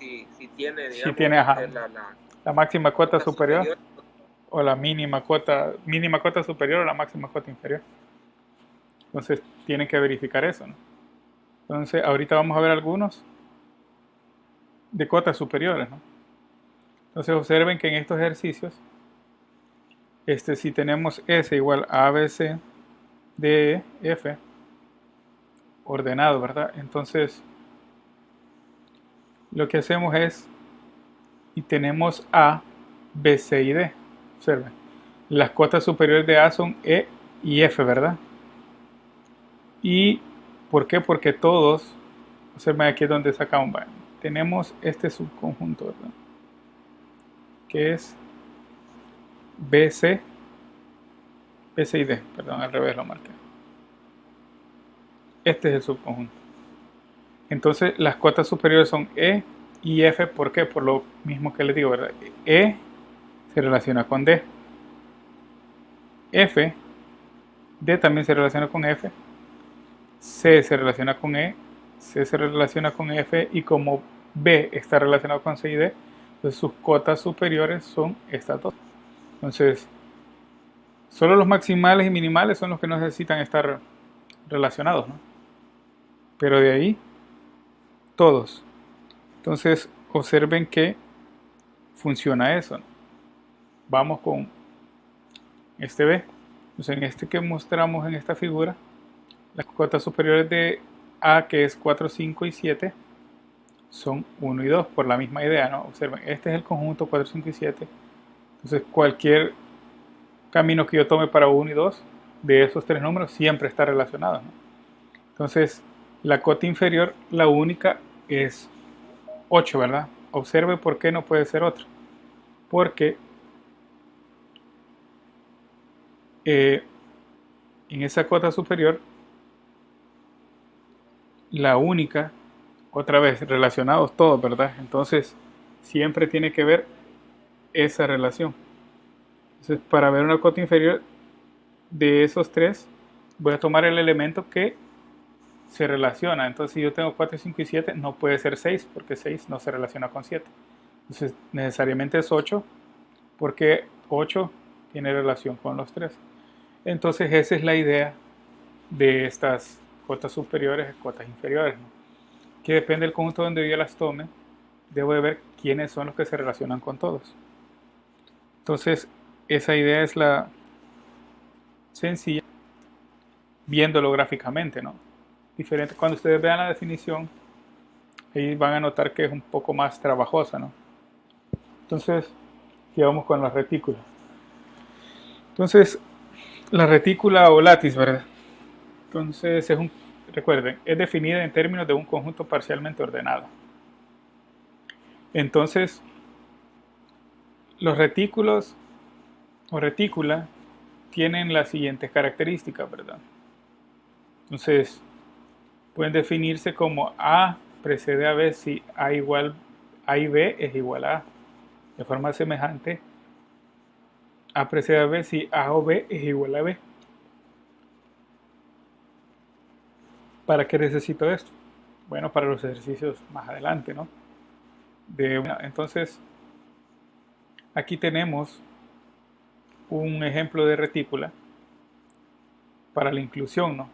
tiene, digamos, si tiene la máxima cota superior o la mínima cota superior o la máxima cota inferior. Entonces, tienen que verificar eso, ¿no? Entonces, ahorita vamos a ver algunos de cotas superiores, ¿no? Entonces, observen que en estos ejercicios, si tenemos S igual a ABC de F ordenado, ¿verdad? Entonces, lo que hacemos es, y tenemos A, B, C y D. Observen, las cotas superiores de A son E y F, ¿verdad? ¿Y por qué? Porque todos, observen aquí es donde sacamos, tenemos este subconjunto, ¿verdad? Que es BC y D, perdón, al revés lo marqué. Este es el subconjunto. Entonces las cotas superiores son E y F. ¿Por qué? Por lo mismo que les digo, ¿verdad? E se relaciona con D. D también se relaciona con F. C se relaciona con E. C se relaciona con F. Y como B está relacionado con C y D, entonces sus cotas superiores son estas dos. Entonces, solo los maximales y minimales son los que no necesitan estar relacionados, ¿no? Pero de ahí, todos. Entonces, observen que funciona eso, ¿no? Vamos con este B. Entonces, en este que mostramos en esta figura, las cotas superiores de A, que es 4, 5 y 7, son 1 y 2, por la misma idea, ¿no? Observen, este es el conjunto 4, 5 y 7. Entonces, cualquier camino que yo tome para 1 y 2 de esos tres números siempre está relacionado, ¿no? Entonces, la cota inferior, la única es 8, ¿verdad? observe por qué no puede ser otro. Porque en esa cota superior, la única, otra vez, relacionados todos, ¿verdad? Entonces, siempre tiene que ver esa relación. Entonces, para ver una cota inferior de esos tres, voy a tomar el elemento que se relaciona. Entonces, si yo tengo 4, 5 y 7, no puede ser 6, porque 6 no se relaciona con 7. Entonces, necesariamente es 8, porque 8 tiene relación con los 3. Entonces, esa es la idea de estas cotas superiores y cotas inferiores, ¿no? Que depende del conjunto donde yo las tome, debo de ver quiénes son los que se relacionan con todos. Entonces, esa idea es la sencilla, viéndolo gráficamente, ¿no? Diferente, cuando ustedes vean la definición, ahí van a notar que es un poco más trabajosa, ¿no? Entonces, aquí vamos con la retícula. Entonces, la retícula o látiz, ¿verdad? Entonces, recuerden, es definida en términos de un conjunto parcialmente ordenado. Entonces, los retículos o retícula tienen las siguientes características, ¿verdad? Entonces, pueden definirse como A precede a B si A y B es igual a A. De forma semejante, A precede a B si A o B es igual a B. ¿Para qué necesito esto? Bueno, para los ejercicios más adelante, ¿no? Entonces, aquí tenemos un ejemplo de retícula para la inclusión, ¿no?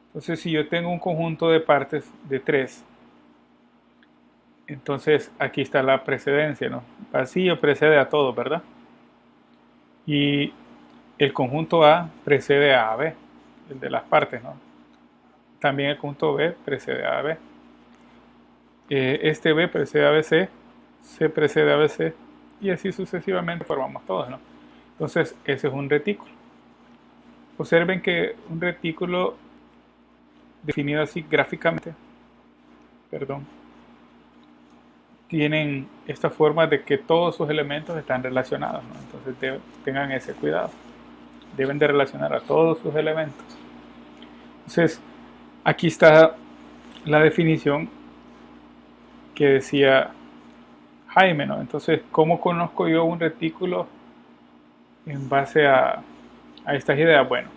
Entonces, si yo tengo un conjunto de partes de 3, entonces aquí está la precedencia, ¿no? Vacío precede a todo, ¿verdad? Y el conjunto A precede a AB, el de las partes, ¿no? También el conjunto B precede a AB. Este B precede a BC, C precede a BC, y así sucesivamente formamos todos, ¿no? Entonces, ese es un retículo. Observen que un retículo definido así gráficamente, tienen esta forma de que todos sus elementos están relacionados, ¿no? Entonces tengan ese cuidado. Deben de relacionar a todos sus elementos. Entonces, aquí está la definición que decía Jaime, ¿no? Entonces, ¿cómo conozco yo un retículo en base a estas ideas? Bueno,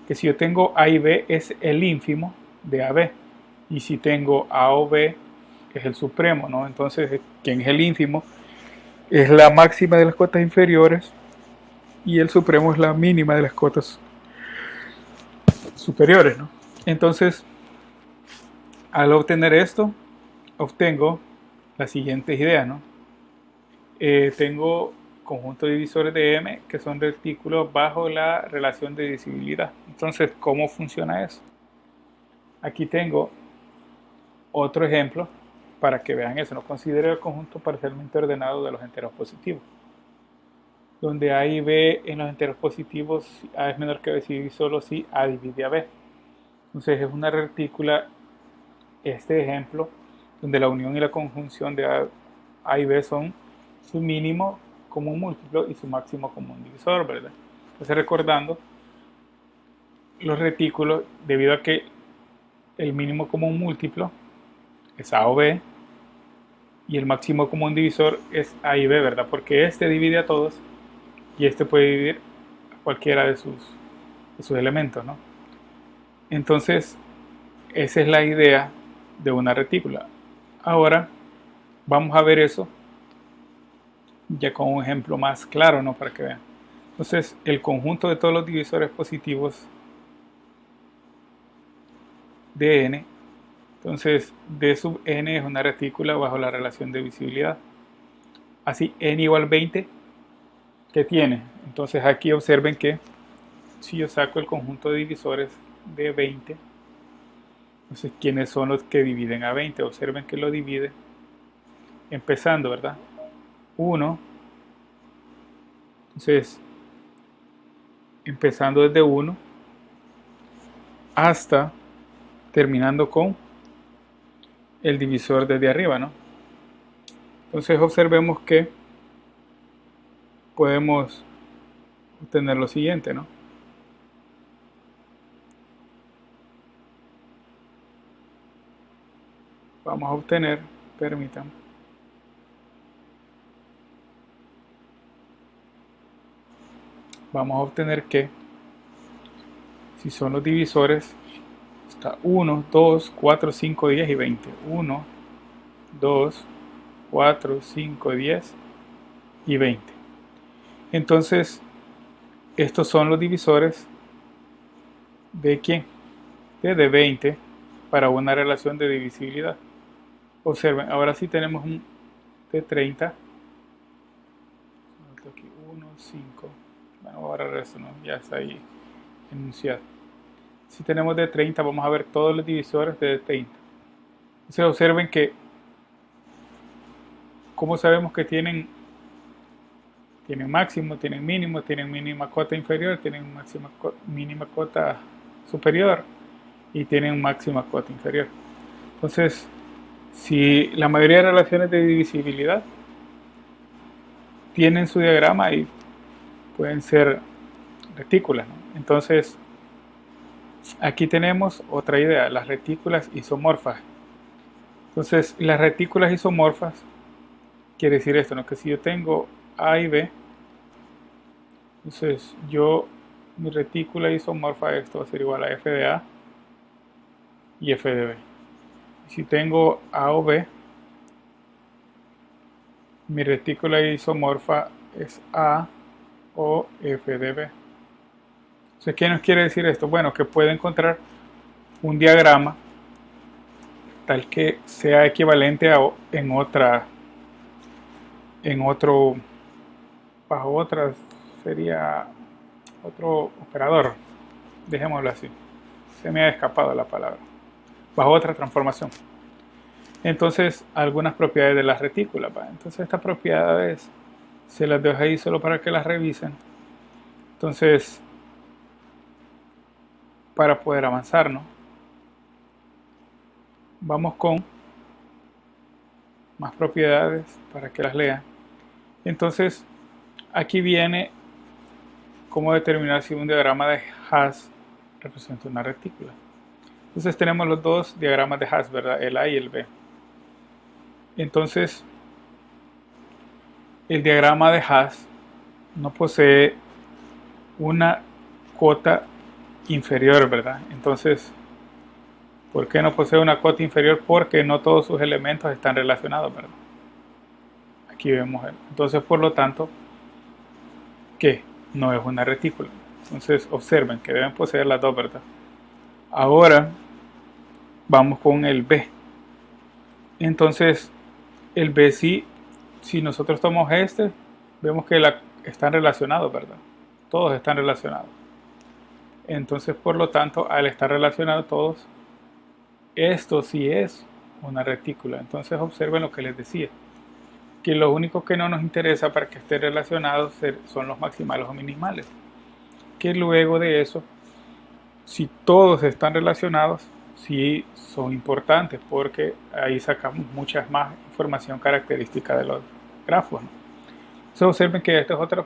que si yo tengo A y B es el ínfimo de AB, y si tengo A o B es el supremo, ¿no? Entonces, ¿quién es el ínfimo? Es la máxima de las cotas inferiores, y el supremo es la mínima de las cotas superiores, ¿no? Entonces, al obtener esto, obtengo las siguientes ideas, ¿no? Tengo conjuntos divisores de M que son retículos bajo la relación de divisibilidad. Entonces, ¿cómo funciona eso? Aquí tengo otro ejemplo para que vean eso. No considero el conjunto parcialmente ordenado de los enteros positivos, donde A y B en los enteros positivos A es menor que B si solo si A divide a B. Entonces es una retícula, este ejemplo, donde la unión y la conjunción de A y B son su mínimo común múltiplo y su máximo común divisor, ¿verdad? Entonces, recordando, los retículos, debido a que el mínimo común múltiplo es A o B y el máximo común divisor es A y B, ¿verdad? Porque este divide a todos y este puede dividir a cualquiera de sus elementos, ¿no? Entonces, esa es la idea de una retícula. Ahora, vamos a ver eso ya con un ejemplo más claro, ¿no? Para que vean. Entonces, el conjunto de todos los divisores positivos de n, entonces D sub n es una retícula bajo la relación de divisibilidad. Así, n igual 20, ¿qué tiene? Entonces aquí observen que si yo saco el conjunto de divisores de 20, entonces, ¿quiénes son los que dividen a 20? Observen que lo divide empezando, ¿verdad? 1. Entonces, empezando desde 1 hasta terminando con el divisor desde arriba, ¿no? Entonces observemos que podemos obtener lo siguiente, ¿no? Vamos a obtener, permítanme, vamos a obtener que si son los divisores, está 1, 2, 4, 5, 10 y 20. 1, 2, 4, 5, 10 y 20. Entonces, estos son los divisores de ¿quién? De 20 para una relación de divisibilidad. Observen, ahora sí tenemos un de 30. 1, 5. Bueno, voy a borrar esto, ¿no? Ya está ahí enunciado. Si tenemos de 30, vamos a ver todos los divisores de 30. Entonces observen que, ¿cómo sabemos que tienen máximo, tienen mínimo, tienen mínima cota inferior, tienen mínima cota superior y tienen máxima cota inferior? Entonces, si la mayoría de relaciones de divisibilidad tienen su diagrama y pueden ser retículas, ¿no? Entonces, aquí tenemos otra idea, las retículas isomorfas. Entonces, las retículas isomorfas quiere decir esto, ¿no? Que si yo tengo A y B, entonces mi retícula isomorfa de esto va a ser igual a F de A y F de B. Si tengo A o B, mi retícula isomorfa es A o F de B. Entonces, ¿qué nos quiere decir esto? Bueno, que puedo encontrar un diagrama tal que sea equivalente a bajo otra sería otro operador, dejémoslo así, se me ha escapado la palabra, bajo otra transformación. Entonces, algunas propiedades de las retículas, ¿va? Entonces estas propiedades se las dejo ahí solo para que las revisen. Entonces, para poder avanzar, ¿no? Vamos con más propiedades para que las lean. Entonces, aquí viene cómo determinar si un diagrama de Haas representa una retícula. Entonces tenemos los dos diagramas de Haas, ¿verdad? El A y el B. Entonces, el diagrama de Haas no posee una cota inferior, ¿verdad? Entonces, ¿por qué no posee una cota inferior? Porque no todos sus elementos están relacionados, ¿verdad? Aquí vemos. Entonces, por lo tanto, ¿qué? No es una retícula. Entonces, observen que deben poseer las dos, ¿verdad? Ahora, vamos con el B. Entonces, el B sí, si nosotros tomamos este, vemos que están relacionados, ¿verdad? Todos están relacionados. Entonces, por lo tanto, al estar relacionados todos, esto sí es una retícula. Entonces, observen lo que les decía, que lo único que no nos interesa para que estén relacionados son los maximales o minimales. Que luego de eso, si todos están relacionados, sí son importantes, porque ahí sacamos mucha más información característica de los grafos, ¿no? Entonces observen que esto es otra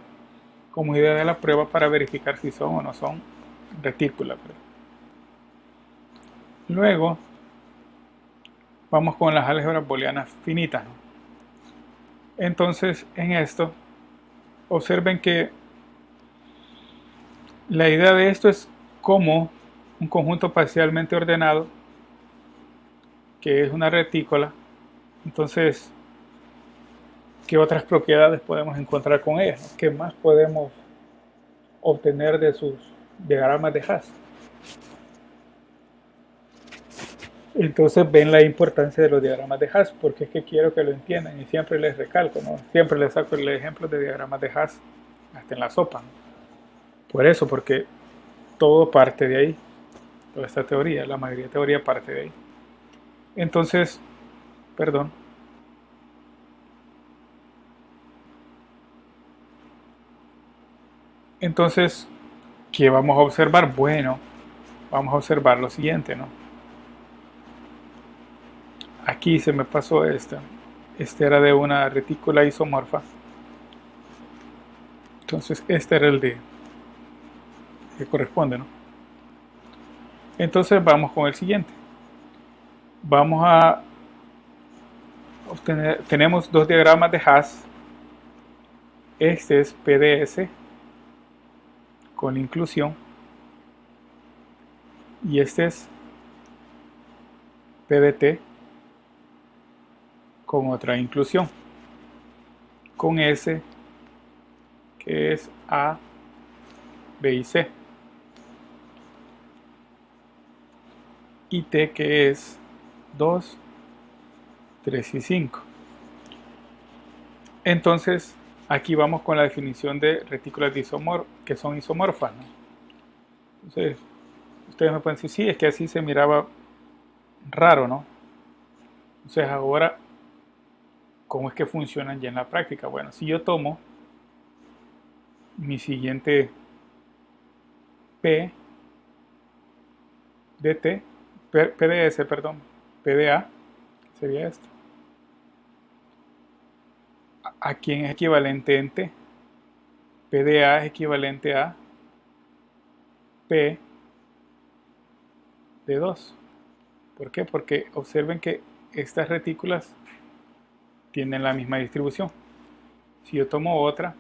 como idea de la prueba para verificar si son o no son retículas. Luego vamos con las álgebras booleanas finitas, ¿no? Entonces en esto observen que la idea de esto es como un conjunto parcialmente ordenado, que es una retícula. Entonces, ¿qué otras propiedades podemos encontrar con ellas? ¿Qué más podemos obtener de sus diagramas de Haas? Entonces ven la importancia de los diagramas de Haas, porque es que quiero que lo entiendan y siempre les recalco, ¿no? Siempre les saco el ejemplo de diagramas de Haas, hasta en la sopa, ¿no? Por eso, porque todo parte de ahí, toda esta teoría, la mayoría de teoría parte de ahí. Entonces, perdón. Entonces, ¿qué vamos a observar? Bueno, vamos a observar lo siguiente, ¿no? Aquí se me pasó esta. Este era de una retícula isomorfa. Entonces este era el de que corresponde, ¿no? Entonces vamos con el siguiente. Vamos a obtener, tenemos dos diagramas de Haas. Este es PDS con inclusión y este es PDT con otra inclusión, con S que es A, B y C, y T que es 2, 3 y 5. Entonces aquí vamos con la definición de retículas de que son isomorfas, ¿no? Entonces ustedes me pueden decir, sí, es que así se miraba raro, ¿no? Entonces ahora, ¿cómo es que funcionan ya en la práctica? Bueno, si yo tomo mi siguiente P DT, PDS, perdón, PDA, sería esto. ¿A quién es equivalente en T? PDA es equivalente a P de 2. ¿Por qué? Porque observen que estas retículas tienen la misma distribución. Si yo tomo otra,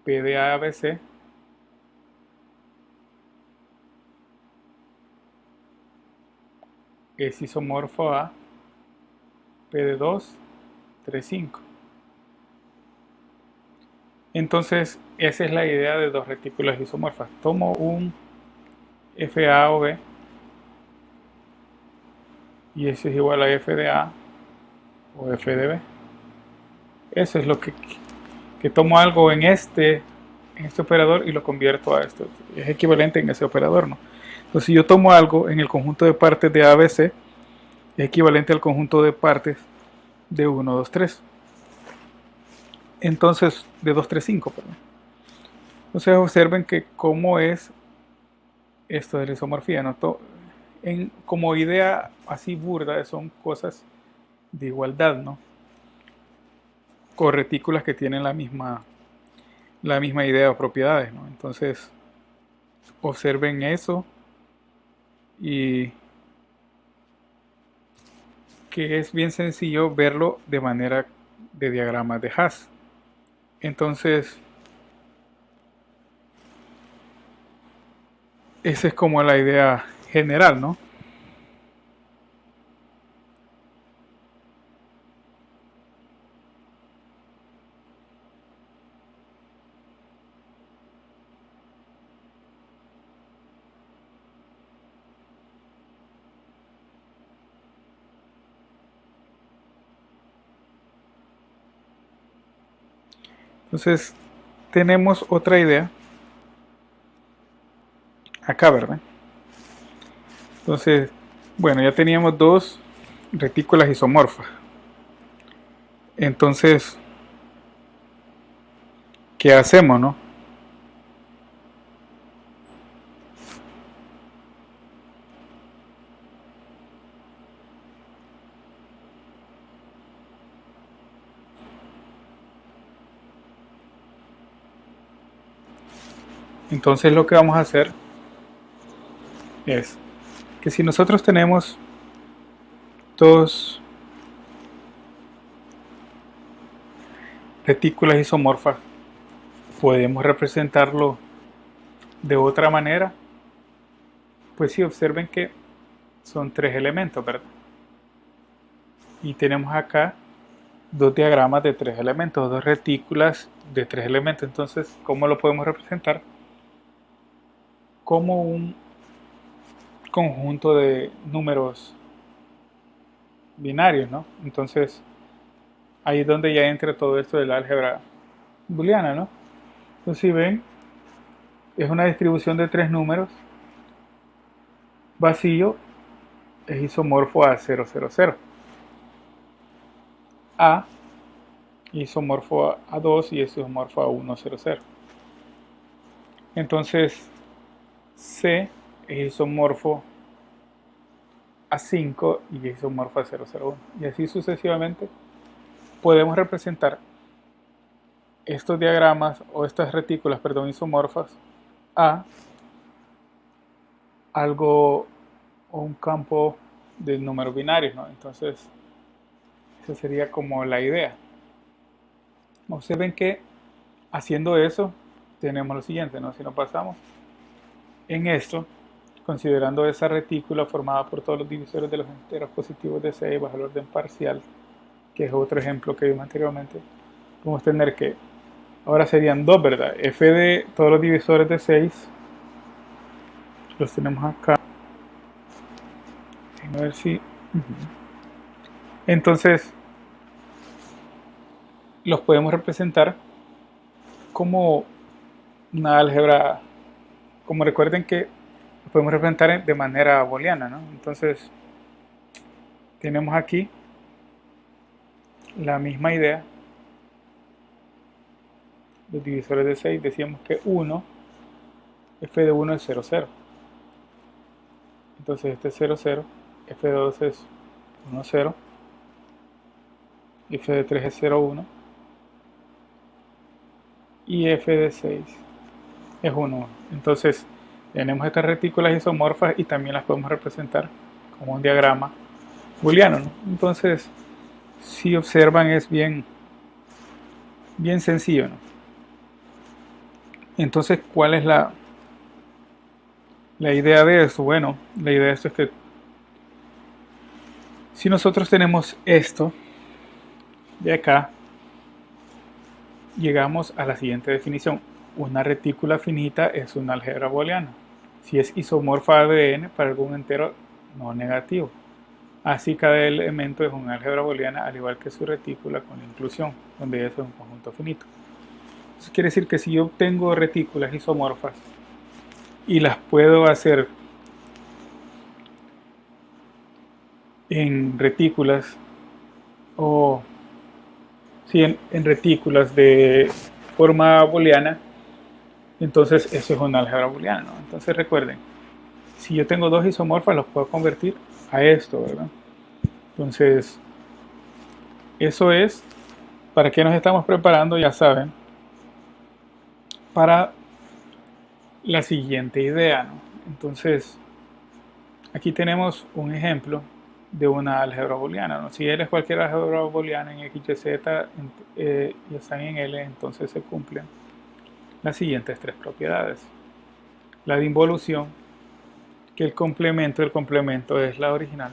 PDA ABC, es isomorfo a P de 2, 3, 5. Entonces, esa es la idea de dos retículas isomorfas. Tomo un FA o B y eso es igual a F de A o F de B. Eso es lo que tomo algo en este operador y lo convierto a esto. Es equivalente en ese operador, ¿no? Entonces, si yo tomo algo en el conjunto de partes de ABC, es equivalente al conjunto de partes de 1, 2, 3. Entonces, de 2, 3, 5, perdón. Entonces, observen que cómo es esto de la isomorfía, ¿no? Como idea así burda, son cosas de igualdad, ¿no? Con retículas que tienen la misma idea o propiedades, ¿no? Entonces, observen eso y que es bien sencillo verlo de manera de diagramas de Haas. Entonces, esa es como la idea general, ¿no? Entonces, tenemos otra idea acá, ¿verdad? Entonces, bueno, ya teníamos dos retículas isomorfas. Entonces, ¿qué hacemos, no? Entonces lo que vamos a hacer es que si nosotros tenemos dos retículas isomorfas, podemos representarlo de otra manera. Pues sí, observen que son tres elementos, ¿verdad? Y tenemos acá dos diagramas de tres elementos, dos retículas de tres elementos. Entonces, ¿cómo lo podemos representar? Como un conjunto de números binarios, ¿no? Entonces, ahí es donde ya entra todo esto del álgebra booleana, ¿no? Entonces, si ven, es una distribución de tres números. Vacío es isomorfo a 0, 0, 0. A isomorfo a 2 y es isomorfo a 1, 0, 0. Entonces, C es isomorfo a 5 y es isomorfo a 0, 0, 1. Y así sucesivamente podemos representar estos diagramas o estas retículas, perdón, isomorfas a algo o un campo de números binarios, ¿no? Entonces, esa sería como la idea. Observen que haciendo eso tenemos lo siguiente, ¿no? Si nos pasamos en esto, considerando esa retícula formada por todos los divisores de los enteros positivos de 6 bajo el orden parcial, que es otro ejemplo que vimos anteriormente, podemos tener que ahora serían 2, ¿verdad? F de todos los divisores de 6 los tenemos acá. A ver si... Entonces los podemos representar como una álgebra, como recuerden que lo podemos representar de manera booleana, ¿no? Entonces tenemos aquí la misma idea. Los divisores de 6 decíamos que 1, f de 1 es 0, 0. Entonces este es 0, 0, f de 2 es 1, 0, f de 3 es 0, 1 y f de 6 es 1, 1. Entonces tenemos estas retículas isomorfas y también las podemos representar como un diagrama booleano, ¿no? Entonces, si observan, es bien sencillo, ¿no? Entonces, ¿cuál es la idea de eso? Bueno, la idea de esto es que si nosotros tenemos esto de acá, llegamos a la siguiente definición. Una retícula finita es una álgebra booleana si es isomorfa de n para algún entero no negativo. Así cada elemento es una álgebra booleana al igual que su retícula con la inclusión, donde eso es un conjunto finito. Eso quiere decir que si yo tengo retículas isomorfas y las puedo hacer en retículas o sí, en retículas de forma booleana, entonces eso es una álgebra booleana, ¿no? Entonces recuerden, si yo tengo dos isomorfas los puedo convertir a esto, ¿verdad? Entonces eso es para qué nos estamos preparando, ya saben, para la siguiente idea, ¿no? Entonces aquí tenemos un ejemplo de una álgebra booleana, ¿no? Si L es cualquier álgebra booleana en X, Y, Z y están en L, entonces se cumplen las siguientes tres propiedades. La de involución, que el complemento es la original.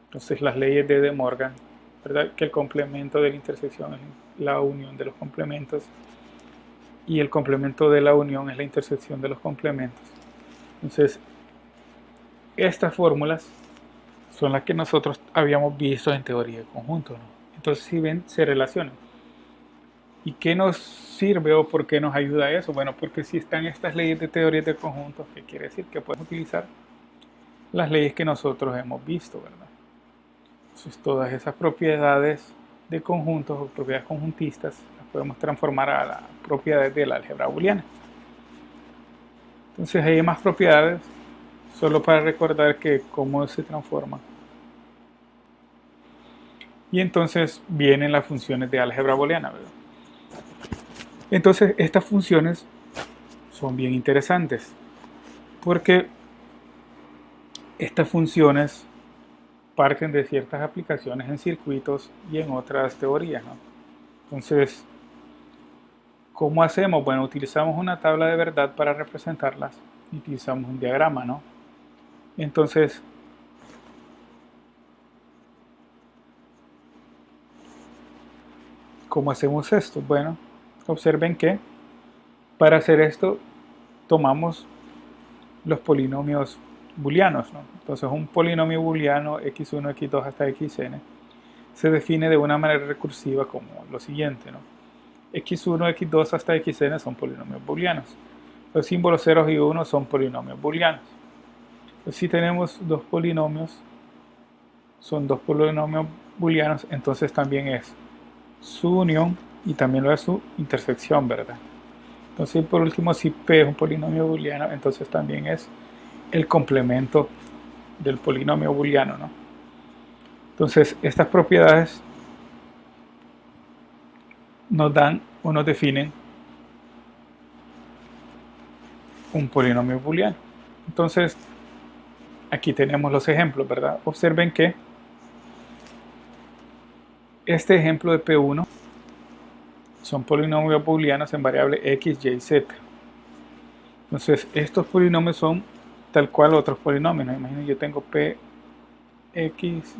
Entonces las leyes de Morgan, ¿verdad? Que el complemento de la intersección es la unión de los complementos y el complemento de la unión es la intersección de los complementos. Entonces estas fórmulas son las que nosotros habíamos visto en teoría de conjuntos, ¿no? Entonces si ven, se relacionan. ¿Y qué nos sirve o por qué nos ayuda eso? Bueno, porque si están estas leyes de teoría de conjuntos, ¿qué quiere decir? Que podemos utilizar las leyes que nosotros hemos visto, ¿verdad? Entonces todas esas propiedades de conjuntos o propiedades conjuntistas las podemos transformar a las propiedades de la álgebra booleana. Entonces hay más propiedades, solo para recordar que cómo se transforma. Y entonces vienen las funciones de álgebra booleana, ¿verdad? Entonces estas funciones son bien interesantes porque estas funciones parten de ciertas aplicaciones en circuitos y en otras teorías, ¿no? Entonces, ¿cómo hacemos? Bueno, utilizamos una tabla de verdad para representarlas y utilizamos un diagrama, ¿no? Entonces, ¿cómo hacemos esto? Bueno, observen que para hacer esto tomamos los polinomios booleanos, ¿no? Entonces un polinomio booleano x1, x2 hasta xn se define de una manera recursiva como lo siguiente, ¿no? x1, x2 hasta xn son polinomios booleanos. Los símbolos 0 y 1 son polinomios booleanos. Entonces, si tenemos dos polinomios, son dos polinomios booleanos, entonces también es su unión y también lo es su intersección, ¿verdad? Entonces por último, si P es un polinomio booleano, entonces también es el complemento del polinomio booleano, ¿no? Entonces estas propiedades nos dan o nos definen un polinomio booleano. Entonces, aquí tenemos los ejemplos, ¿verdad? Observen que este ejemplo de P1 son polinomios booleanos en variable x, y, z. Entonces, estos polinomios son tal cual otros polinomios, ¿no? Imaginen, yo tengo P, x,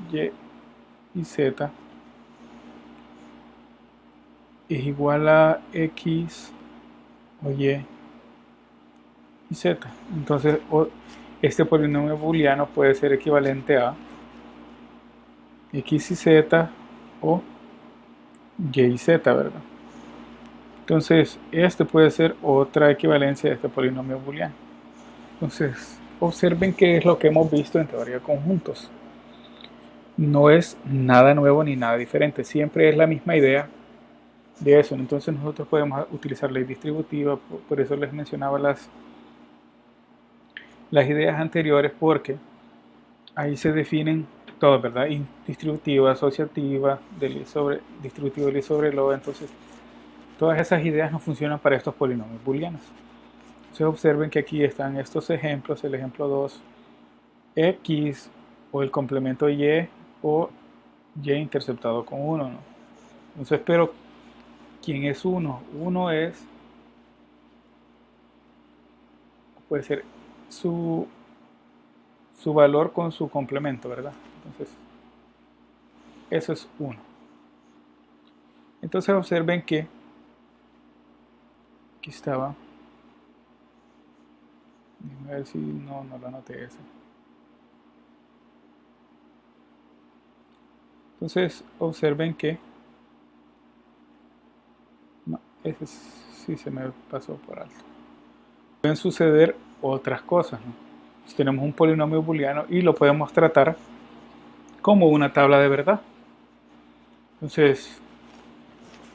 y z es igual a x o y z. Entonces, este polinomio booleano puede ser equivalente a x y z o y y z, ¿verdad? Entonces, este puede ser otra equivalencia de este polinomio booleano. Entonces, observen qué es lo que hemos visto en teoría de conjuntos. No es nada nuevo ni nada diferente, siempre es la misma idea de eso. Entonces nosotros podemos utilizar ley distributiva, por eso les mencionaba las ideas anteriores, porque ahí se definen todo, ¿verdad? Distributiva, asociativa, distributiva de Lie sobre Lo. Entonces todas esas ideas no funcionan para estos polinomios booleanos. Entonces observen que aquí están estos ejemplos, el ejemplo 2, x o el complemento y o y interceptado con 1, ¿no? Entonces, pero ¿quién es 1? 1 es, puede ser su valor con su complemento, ¿verdad? Entonces, eso es 1. Entonces observen que aquí estaba, déjenme ver si no lo anoté ese. Entonces observen que no, ese sí se me pasó por alto. Pueden suceder otras cosas, ¿no? Si tenemos un polinomio booleano y lo podemos tratar como una tabla de verdad. Entonces,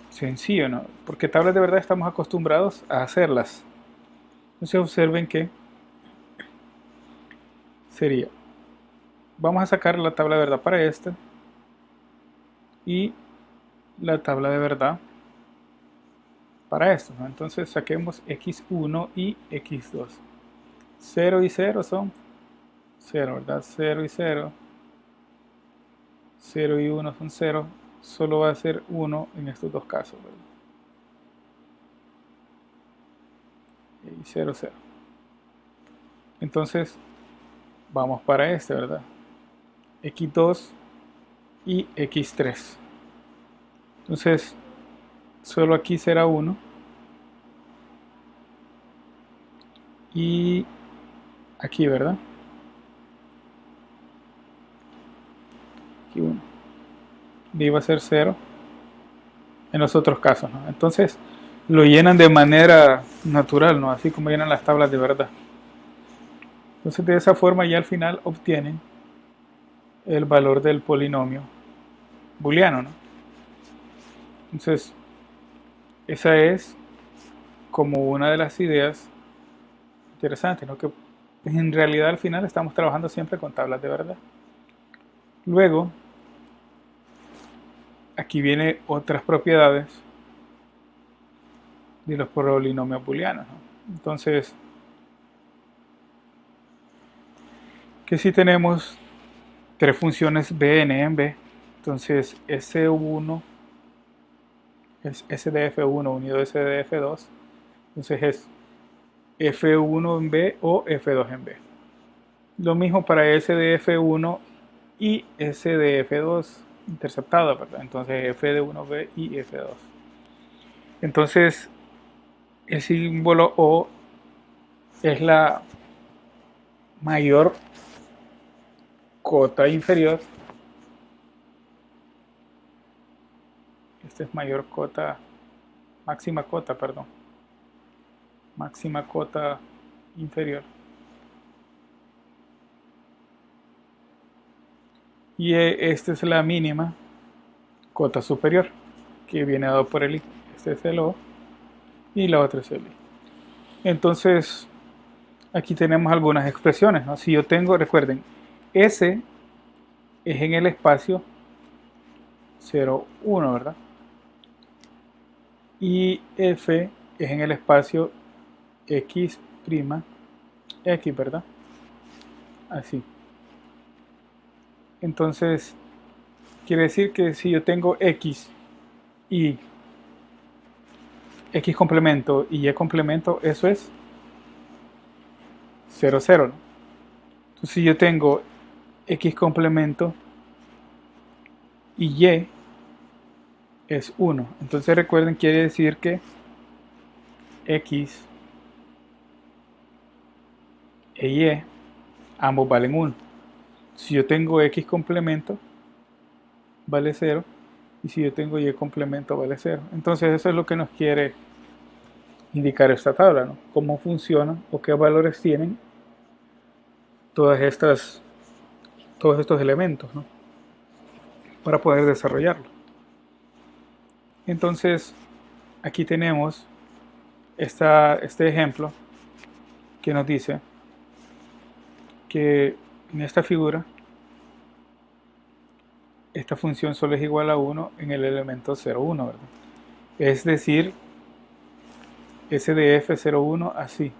sencillo, ¿no? Porque tablas de verdad estamos acostumbrados a hacerlas. Entonces observen que sería, vamos a sacar la tabla de verdad para esta y la tabla de verdad para esto, ¿no? Entonces saquemos x1 y x2. 0 y 0 son 0, ¿verdad? 0 y 0. 0 y 1 son 0. Solo va a ser 1 en estos dos casos, ¿verdad? Y 0, 0. Entonces, vamos para este, ¿verdad? x2 y x3. Entonces, solo aquí será 1. Y aquí, ¿verdad? Aquí 1. Y va a ser 0 en los otros casos, ¿no? Entonces, lo llenan de manera natural, ¿no? Así como llenan las tablas de verdad. Entonces, de esa forma ya al final obtienen el valor del polinomio booleano, ¿no? Entonces, esa es como una de las ideas interesantes, ¿no? Que en realidad al final estamos trabajando siempre con tablas de verdad. Luego, aquí vienen otras propiedades de los polinomios booleanos, ¿no? Entonces, que si tenemos tres funciones Bn en B, entonces S1 es S de F1 unido a S de F2, entonces es F1 en B o F2 en B. Lo mismo para S de F1 y S de F2 interceptado, ¿verdad? Entonces F de 1B y F2. Entonces el símbolo O es la mayor cota inferior. Esta es mayor cota, máxima cota, perdón. Máxima cota inferior. Y esta es la mínima cota superior, que viene dado por el I. Este es el O y la otra es el I. Entonces, aquí tenemos algunas expresiones, ¿no? Si yo tengo, recuerden, S es en el espacio 0, 1, ¿verdad? y f es en el espacio x', x, ¿verdad? Así. Entonces, quiere decir que si yo tengo x y x complemento y y complemento, eso es 0, 0, ¿no? Entonces, si yo tengo x complemento y y es 1, entonces recuerden, quiere decir que x e y ambos valen 1. Si yo tengo x complemento, vale 0, y si yo tengo y complemento, vale 0. Entonces eso es lo que nos quiere indicar esta tabla, ¿no? Cómo funcionan o qué valores tienen todos estos elementos, ¿no? Para poder desarrollarlo. Entonces aquí tenemos este ejemplo que nos dice que en esta figura esta función solo es igual a 1 en el elemento 0, 1, ¿verdad? Es decir, S de f01 así.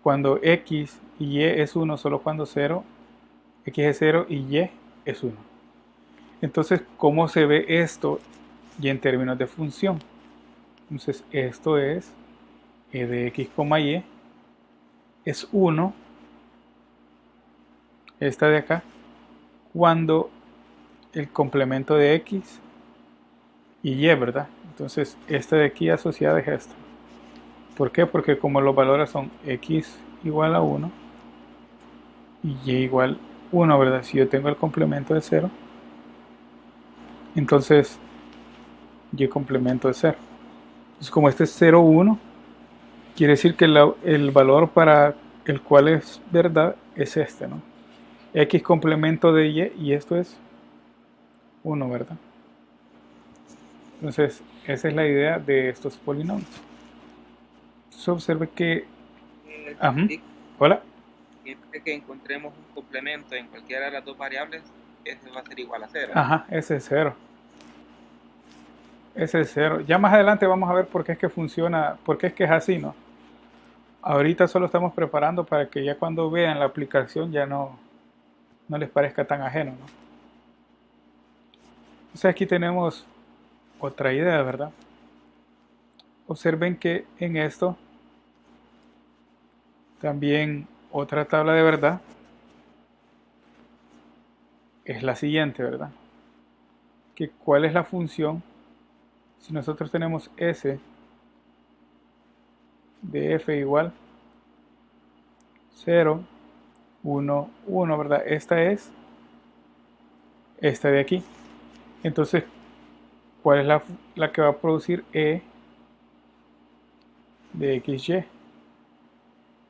Cuando x y y es 1, solo cuando 0, x es 0 y y es 1. Entonces, ¿cómo se ve esto y en términos de función? Entonces, esto es e de x, y es 1, esta de acá, cuando el complemento de x y y, ¿verdad? Entonces, esta de aquí asociada es esta. ¿Por qué? Porque como los valores son x igual a 1 y y igual 1, ¿verdad? Si yo tengo el complemento de 0, entonces y complemento de 0. Entonces, como este es 0, 1, quiere decir que el valor para el cual es verdad es este, ¿no? X complemento de y esto es 1, ¿verdad? Entonces, esa es la idea de estos polinomios. Entonces, observe que... Ajá. Hola. Siempre que encontremos un complemento en cualquiera de las dos variables, ese va a ser igual a 0. Ajá, ese es 0. Ese es 0. Ya más adelante vamos a ver por qué es que funciona, por qué es que es así, ¿no? Ahorita solo estamos preparando para que ya cuando vean la aplicación ya no les parezca tan ajeno, ¿no? Entonces aquí tenemos otra idea, ¿verdad? Observen que en esto también otra tabla de verdad es la siguiente, ¿verdad? Que cuál es la función si nosotros tenemos s de f igual 0, 1, 1, ¿verdad? Esta es esta de aquí. Entonces, ¿cuál es la que va a producir e de xy?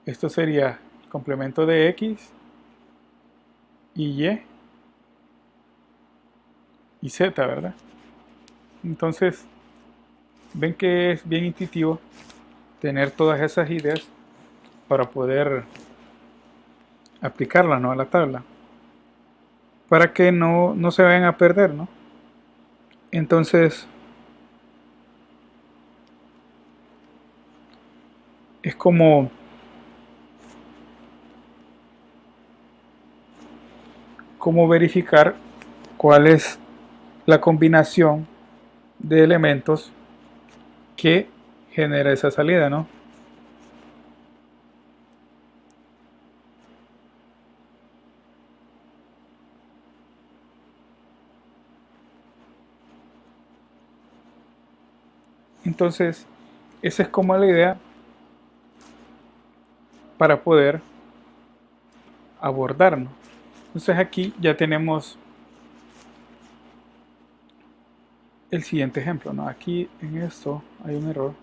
Esto sería el complemento de x y z, ¿verdad? Entonces, ven que es bien intuitivo tener todas esas ideas para poder aplicarlas, ¿no?, a la tabla, para que no se vayan a perder, ¿no? Entonces, es como verificar cuál es la combinación de elementos que genera esa salida, ¿no? Entonces, esa es como la idea para poder abordarnos. Entonces aquí ya tenemos el siguiente ejemplo, ¿no? Aquí en esto hay un error.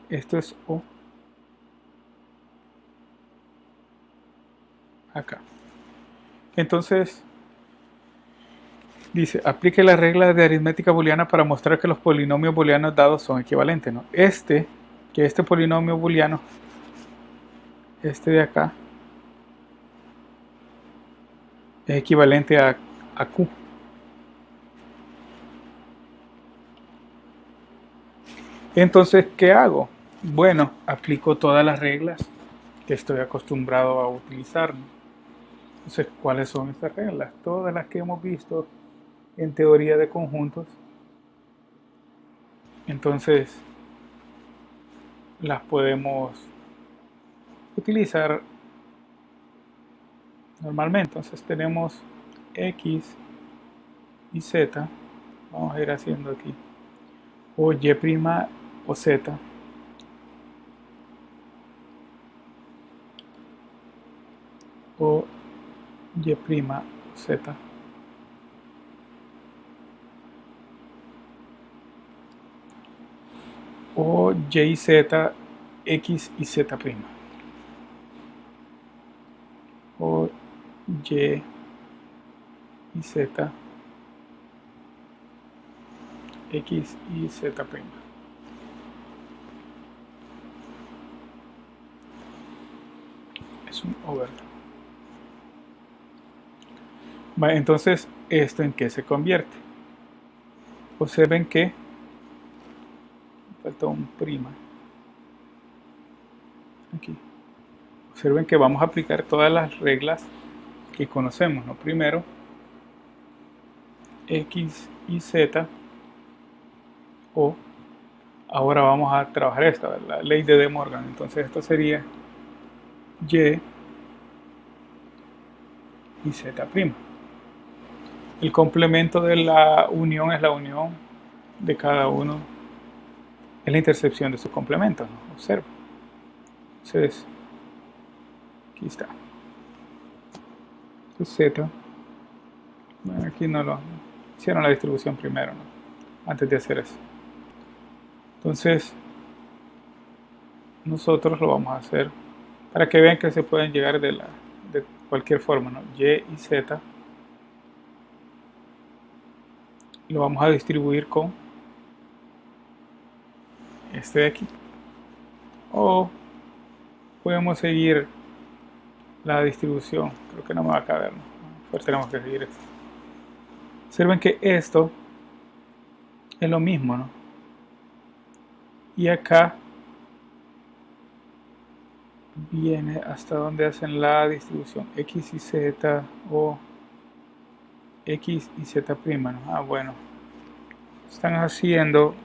Esto es O. Acá. Entonces, dice, aplique la regla de aritmética booleana para mostrar que los polinomios booleanos dados son equivalentes, ¿no? Este polinomio booleano, este de acá, es equivalente a Q. Entonces, ¿qué hago? Bueno, aplico todas las reglas que estoy acostumbrado a utilizar. Entonces, ¿cuáles son estas reglas? Todas las que hemos visto en teoría de conjuntos. Entonces, las podemos utilizar normalmente. Entonces, tenemos X y Z. Vamos a ir haciendo aquí. O Y' o Z. O Y' o Z. O Y, Z, X y Z'. O Y y Z, X y Z'. Es un overlap. Vale, entonces, ¿esto en qué se convierte? Observen que falta un prima aquí. Observen que vamos a aplicar todas las reglas que conocemos, ¿no? Primero, X y Z, o ahora vamos a trabajar esta, la ley de De Morgan. Entonces esto sería Y y Z'. El complemento de la unión es la unión de cada uno, es la intercepción de sus complementos, ¿no? Observa. Entonces, aquí está. Entonces Z, bueno, aquí no lo hicieron la distribución primero, ¿no? Antes de hacer eso. Entonces, nosotros lo vamos a hacer para que vean que se pueden llegar de cualquier forma, ¿no? Y y Z lo vamos a distribuir con este de aquí. O podemos seguir la distribución. Creo que no me va a caber, ¿no? Pues tenemos que seguir esto. Observen que esto es lo mismo, ¿no? Y acá viene hasta donde hacen la distribución X y Z, o X y Z', ¿no? Ah, bueno. Están haciendo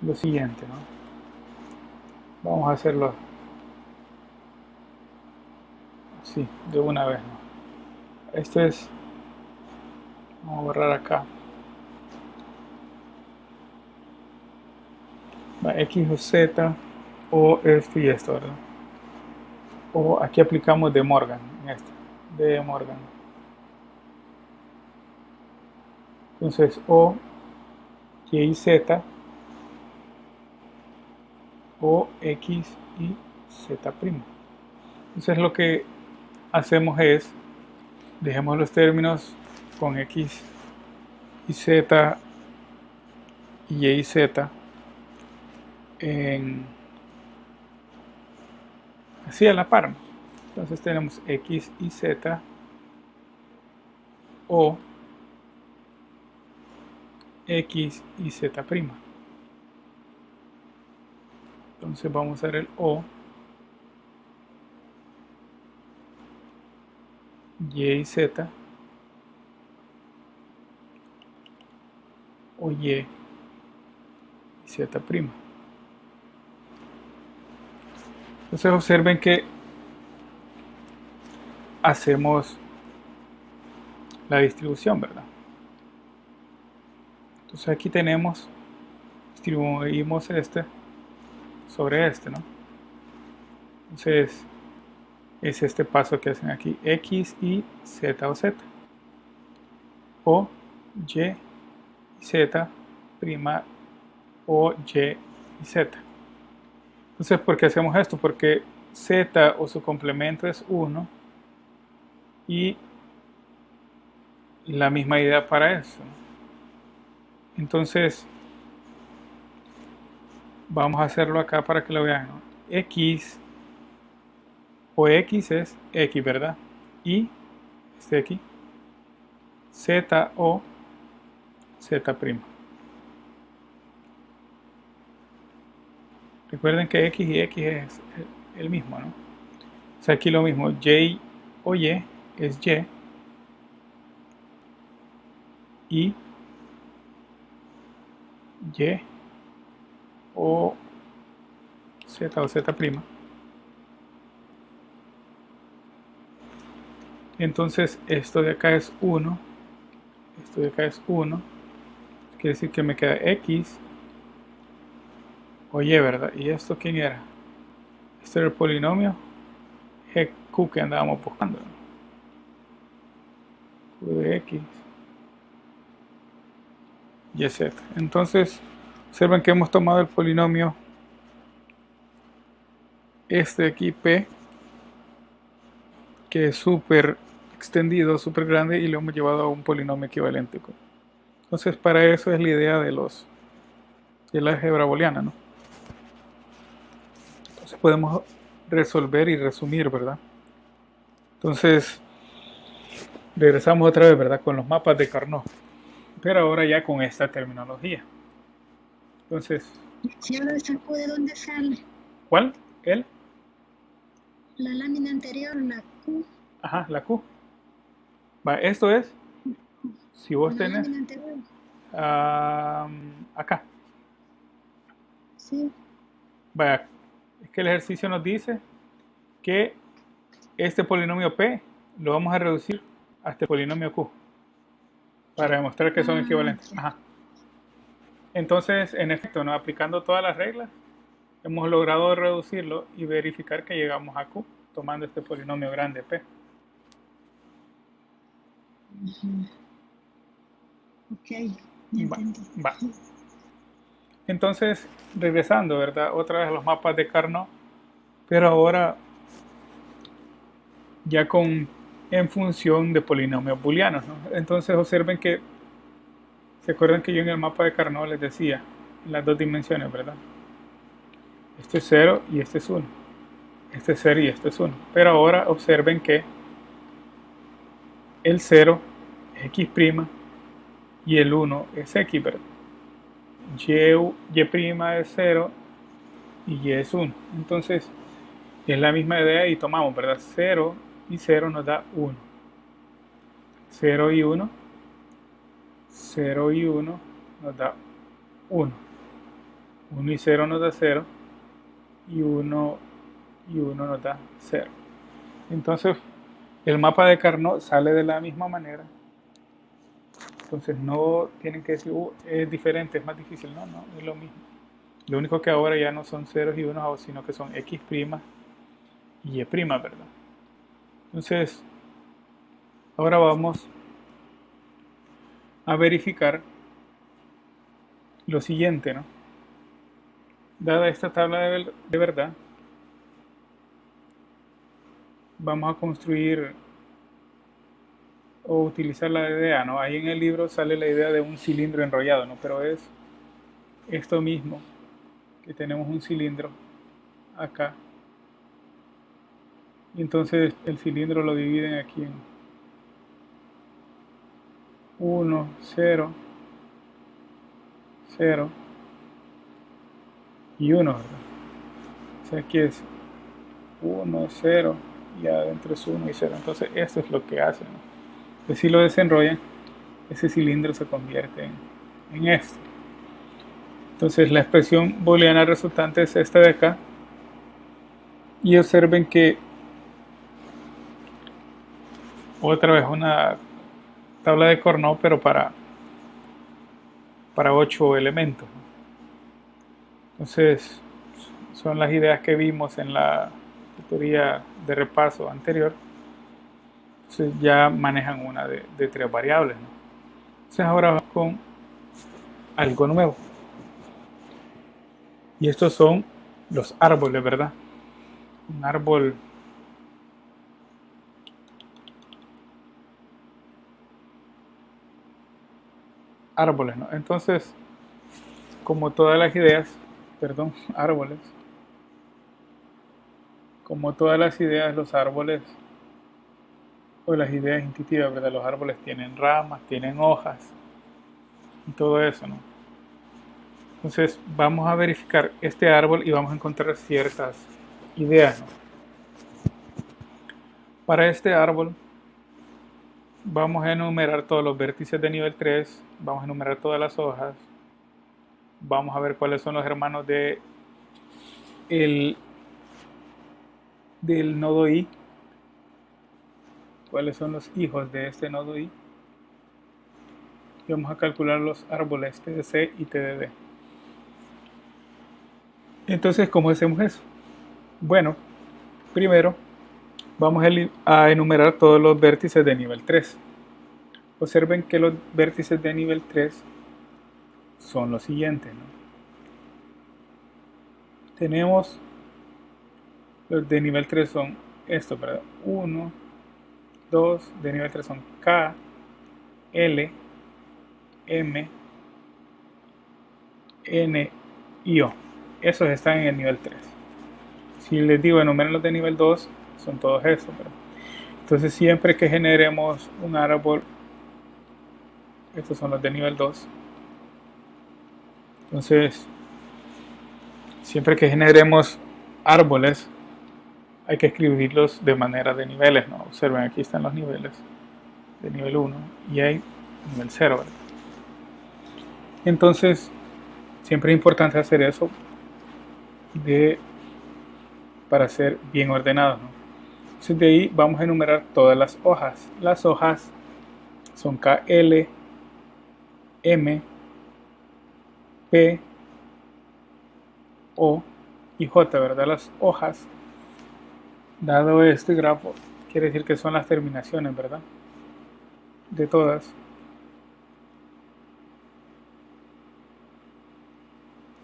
lo siguiente, ¿no? Vamos a hacerlo así, de una vez, ¿no? Esto es, vamos a borrar acá. Va X o Z, o esto y esto, ¿verdad? O aquí aplicamos De Morgan, en esto, De Morgan. Entonces, O, Y y Z, o X y Z'. Entonces lo que hacemos es, dejemos los términos con X y Z y Y y Z así a la par. Entonces tenemos X y Z, o X y Z'. Entonces vamos a hacer el O, Y y Z, o Y y Z'. Entonces observen que hacemos la distribución, ¿verdad? Entonces aquí tenemos, distribuimos este sobre este, ¿no? Entonces es este paso que hacen aquí, X y Z o Z, o Y y Z', o Y y Z. Entonces, ¿por qué hacemos esto? Porque Z o su complemento es 1, y la misma idea para eso. Entonces, vamos a hacerlo acá para que lo vean, ¿no? X o X es X, ¿verdad? Y este aquí, Z o Z'. Recuerden que X y X es el mismo, ¿no? O sea, aquí lo mismo, Y o Y es Y o Z o Z'. Entonces esto de acá es 1, esto de acá es 1, quiere decir que me queda X o Y, ¿verdad? ¿Y esto quién era? Este era el polinomio GQ que andábamos buscando, ¿no? Q de X y Z. Entonces observen que hemos tomado el polinomio este de aquí P, que es súper extendido, súper grande, y lo hemos llevado a un polinomio equivalente. Entonces para eso es la idea de la álgebra booleana, ¿no? Entonces podemos resolver y resumir, ¿verdad? Entonces regresamos otra vez, ¿verdad? Con los mapas de Carnot, pero ahora ya con esta terminología. Entonces, Si hablo de esa Q, ¿de dónde sale? ¿cuál? ¿El? La lámina anterior, la Q. Ajá, la Q. Va, esto es, si vos La tenés lámina anterior. acá. Sí. Vaya, es que el ejercicio nos dice que este polinomio P lo vamos a reducir a este polinomio Q para demostrar que son equivalentes. Ya. Ajá. Entonces, en efecto, ¿no? Aplicando todas las reglas, hemos logrado reducirlo y verificar que llegamos a Q tomando este polinomio grande P. Ok, ya Va, entendí. va. Entonces, regresando, ¿verdad? Otra vez a los mapas de Carnot, pero ahora ya en función de polinomios booleanos, ¿no? Entonces observen que, ¿se acuerdan que yo en el mapa de Carnot les decía en las dos dimensiones, ¿verdad? Este es 0 y este es 1. Este es 0 y este es 1. Pero ahora observen que el 0 es X' y el 1 es X, ¿verdad? Y' es 0 y Y es 1. Entonces es la misma idea y tomamos, ¿verdad? 0 y 0 nos da 1. 0 y 1, 0 y 1 nos da 1. 1 y 0 nos da 0 y 1 nos da 0. Entonces el mapa de Carnot sale de la misma manera. Entonces no tienen que decir, es diferente, es más difícil. No, no, es lo mismo. Lo único que ahora ya no son ceros y unos, sino que son X' y Y', ¿verdad? Entonces, ahora vamos a verificar lo siguiente, ¿no? Dada esta tabla de verdad, vamos a construir o utilizar la idea, ¿no? Ahí en el libro sale la idea de un cilindro enrollado, ¿no? Pero es esto mismo, que tenemos un cilindro acá. Y entonces el cilindro lo dividen aquí en 1, 0, 0 y 1, ¿verdad? O sea, aquí es 1, 0 y adentro es 1 y 0. Entonces esto es lo que hacen, ¿no? Pues si lo desenrollan, ese cilindro se convierte en esto. Entonces la expresión booleana resultante es esta de acá. Y observen que otra vez una tabla de Carnot, pero para 8 elementos. Entonces son las ideas que vimos en la tutoría de repaso anterior. Entonces ya manejan una de 3 variables, ¿no? Entonces ahora vamos con algo nuevo. Y estos son los árboles, ¿verdad? Un árbol árboles, ¿no? Entonces, como todas las ideas, perdón, árboles, como todas las ideas, los árboles, o las ideas intuitivas, ¿verdad? Los árboles tienen ramas, tienen hojas, y todo eso, ¿no? Entonces vamos a verificar este árbol y vamos a encontrar ciertas ideas, ¿no? Para este árbol vamos a enumerar todos los vértices de nivel 3, vamos a enumerar todas las hojas, vamos a ver cuáles son los hermanos del nodo I, cuáles son los hijos de este nodo I, y vamos a calcular los árboles TDC y TDD. Entonces, ¿cómo hacemos eso? Bueno, primero vamos a enumerar todos los vértices de nivel 3. Observen que los vértices de nivel 3 son los siguientes, ¿no? Tenemos los de nivel 3 son estos, ¿verdad? 1, 2, de nivel 3 son K, L, M, N y O. Esos están en el nivel 3. Si les digo enumeren los de nivel 2, son todos estos, ¿verdad? Entonces siempre que generemos un árbol, estos son los de nivel 2. Entonces, siempre que generemos árboles, hay que escribirlos de manera de niveles, ¿no? Observen, aquí están los niveles de nivel 1 y hay nivel 0, ¿verdad? Entonces, siempre es importante hacer eso para ser bien ordenados, ¿no? Entonces de ahí vamos a enumerar todas las hojas. Las hojas son K, L, M, P, O y J, ¿verdad? Las hojas, dado este grafo, quiere decir que son las terminaciones, ¿verdad? De todas.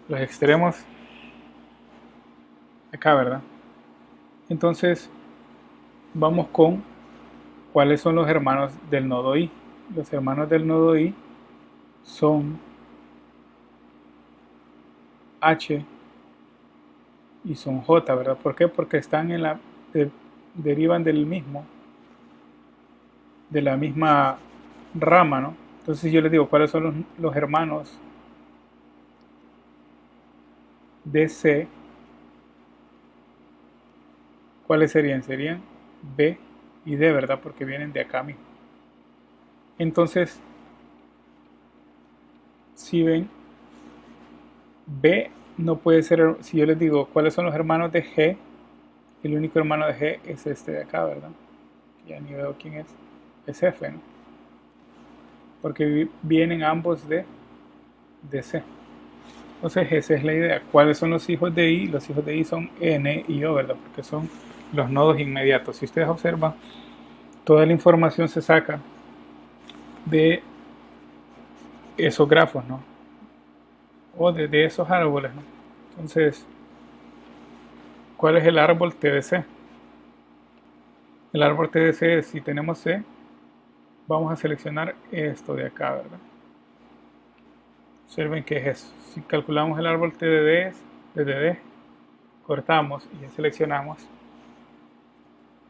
Los extremos acá, ¿verdad? Entonces vamos con cuáles son los hermanos del nodo I. Los hermanos del nodo I son H y son J, ¿verdad? ¿Por qué? Porque están derivan de la misma rama, ¿no? Entonces yo les digo cuáles son los hermanos de C. ¿Cuáles serían? Serían B y D, ¿verdad? Porque vienen de acá mismo. Entonces, si ven, B no puede ser, si yo les digo cuáles son los hermanos de G, el único hermano de G es este de acá, ¿verdad? Ya ni veo quién es F, ¿no? Porque vienen ambos de C. Entonces esa es la idea. ¿Cuáles son los hijos de I? Los hijos de I son N y O, ¿verdad? Porque son los nodos inmediatos. Si ustedes observan, toda la información se saca de esos grafos, ¿no? O de esos árboles, ¿no? Entonces, ¿cuál es el árbol TDC? El árbol TDC, si tenemos C, vamos a seleccionar esto de acá, ¿verdad? Observen qué es eso. Si calculamos el árbol TDD, cortamos y ya seleccionamos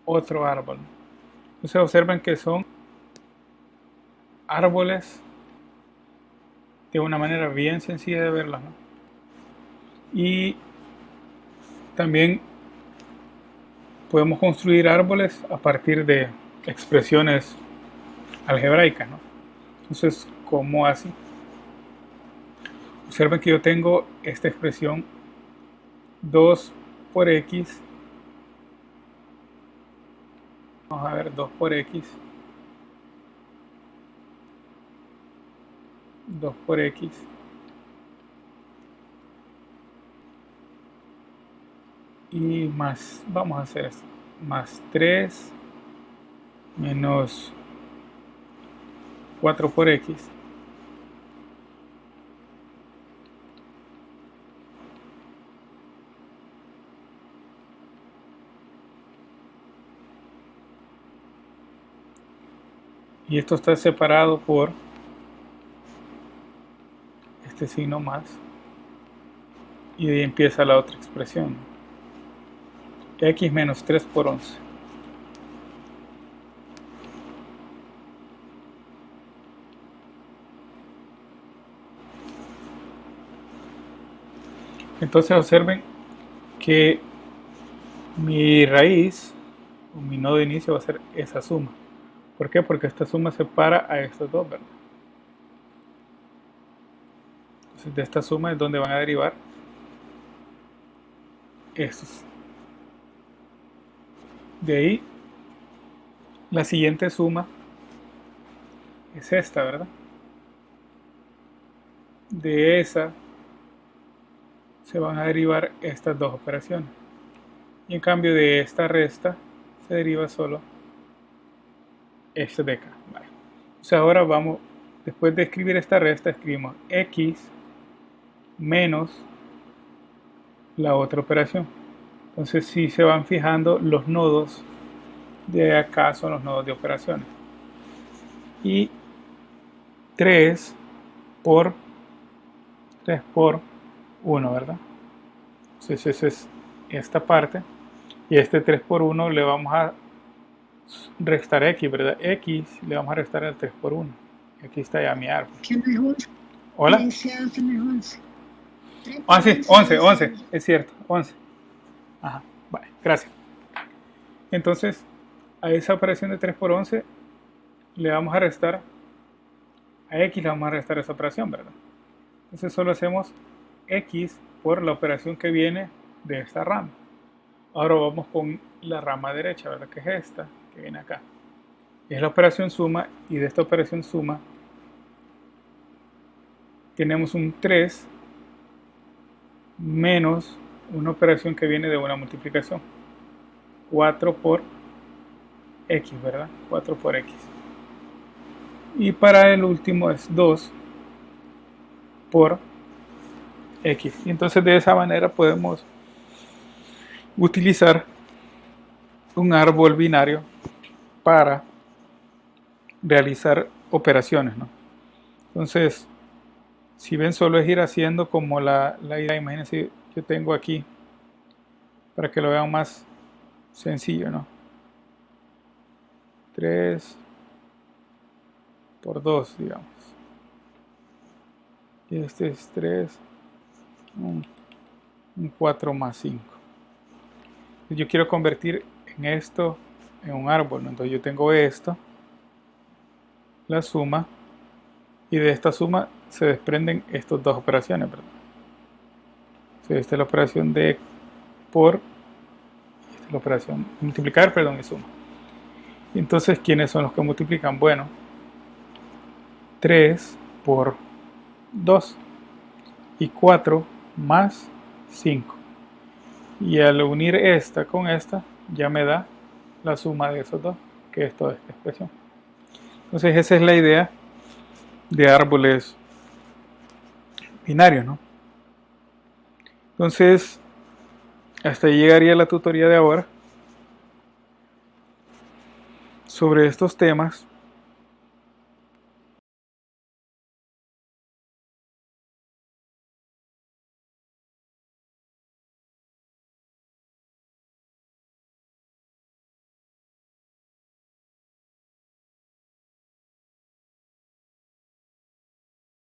otro árbol. Entonces observen que son árboles de una manera bien sencilla de verlos, ¿no? Y también podemos construir árboles a partir de expresiones algebraicas, ¿no? Entonces, ¿cómo así? Observen que yo tengo esta expresión 2 por x. Vamos a ver, 2 por x. 2 por x. Y más, vamos a hacer esto. Más 3 menos 4 por x. Y esto está separado por este signo más. Y de ahí empieza la otra expresión. X menos 3 por 11. Entonces observen que mi raíz o mi nodo de inicio va a ser esa suma. ¿Por qué? Porque esta suma separa a estos dos, ¿verdad? Entonces de esta suma es donde van a derivar estos. De ahí, la siguiente suma es esta, ¿verdad? De esa se van a derivar estas dos operaciones. Y en cambio de esta resta se deriva solo este de acá. Vale. O sea, ahora vamos, después de escribir esta resta, escribimos x menos la otra operación. Entonces, si se van fijando, los nodos de acá son los nodos de operaciones. Y 3 por 1, ¿verdad? Entonces, esa es esta parte. Y este 3 por 1 le vamos a restar x, ¿verdad? X le vamos a restar el 3 por 1. Aquí está ya mi árbol. Que no es 11. Hola. Decía que no es 11. Ah, sí, 11, es cierto, 11. Ajá, vale, gracias. Entonces, a esa operación de 3 por 11 le vamos a restar, a x le vamos a restar esa operación, ¿verdad? Entonces solo hacemos x por la operación que viene de esta rama. Ahora vamos con la rama derecha, ¿verdad? Que es esta, que viene acá. Es la operación suma, y de esta operación suma tenemos un 3 menos una operación que viene de una multiplicación. 4 por x, ¿verdad? 4 por x. Y para el último es 2 por x. Y entonces de esa manera podemos utilizar un árbol binario para realizar operaciones, ¿no? Entonces, si ven, solo es ir haciendo como la idea. Imagínense, yo tengo aquí, para que lo vean más sencillo, ¿no? 3 por 2, digamos. Y este es 3, un 4 más 5. Yo quiero convertir en esto en un árbol, ¿no? Entonces yo tengo esto, la suma, y de esta suma se desprenden estas dos operaciones, ¿verdad? Entonces, esta es la operación de por, esta es la operación de multiplicar, perdón, y suma. Y entonces, ¿quiénes son los que multiplican? Bueno, 3 por 2 y 4 más 5. Y al unir esta con esta, ya me da la suma de esos dos, que es toda esta expresión. Entonces, esa es la idea de árboles binarios, ¿no? Entonces, hasta ahí llegaría la tutoría de ahora sobre estos temas.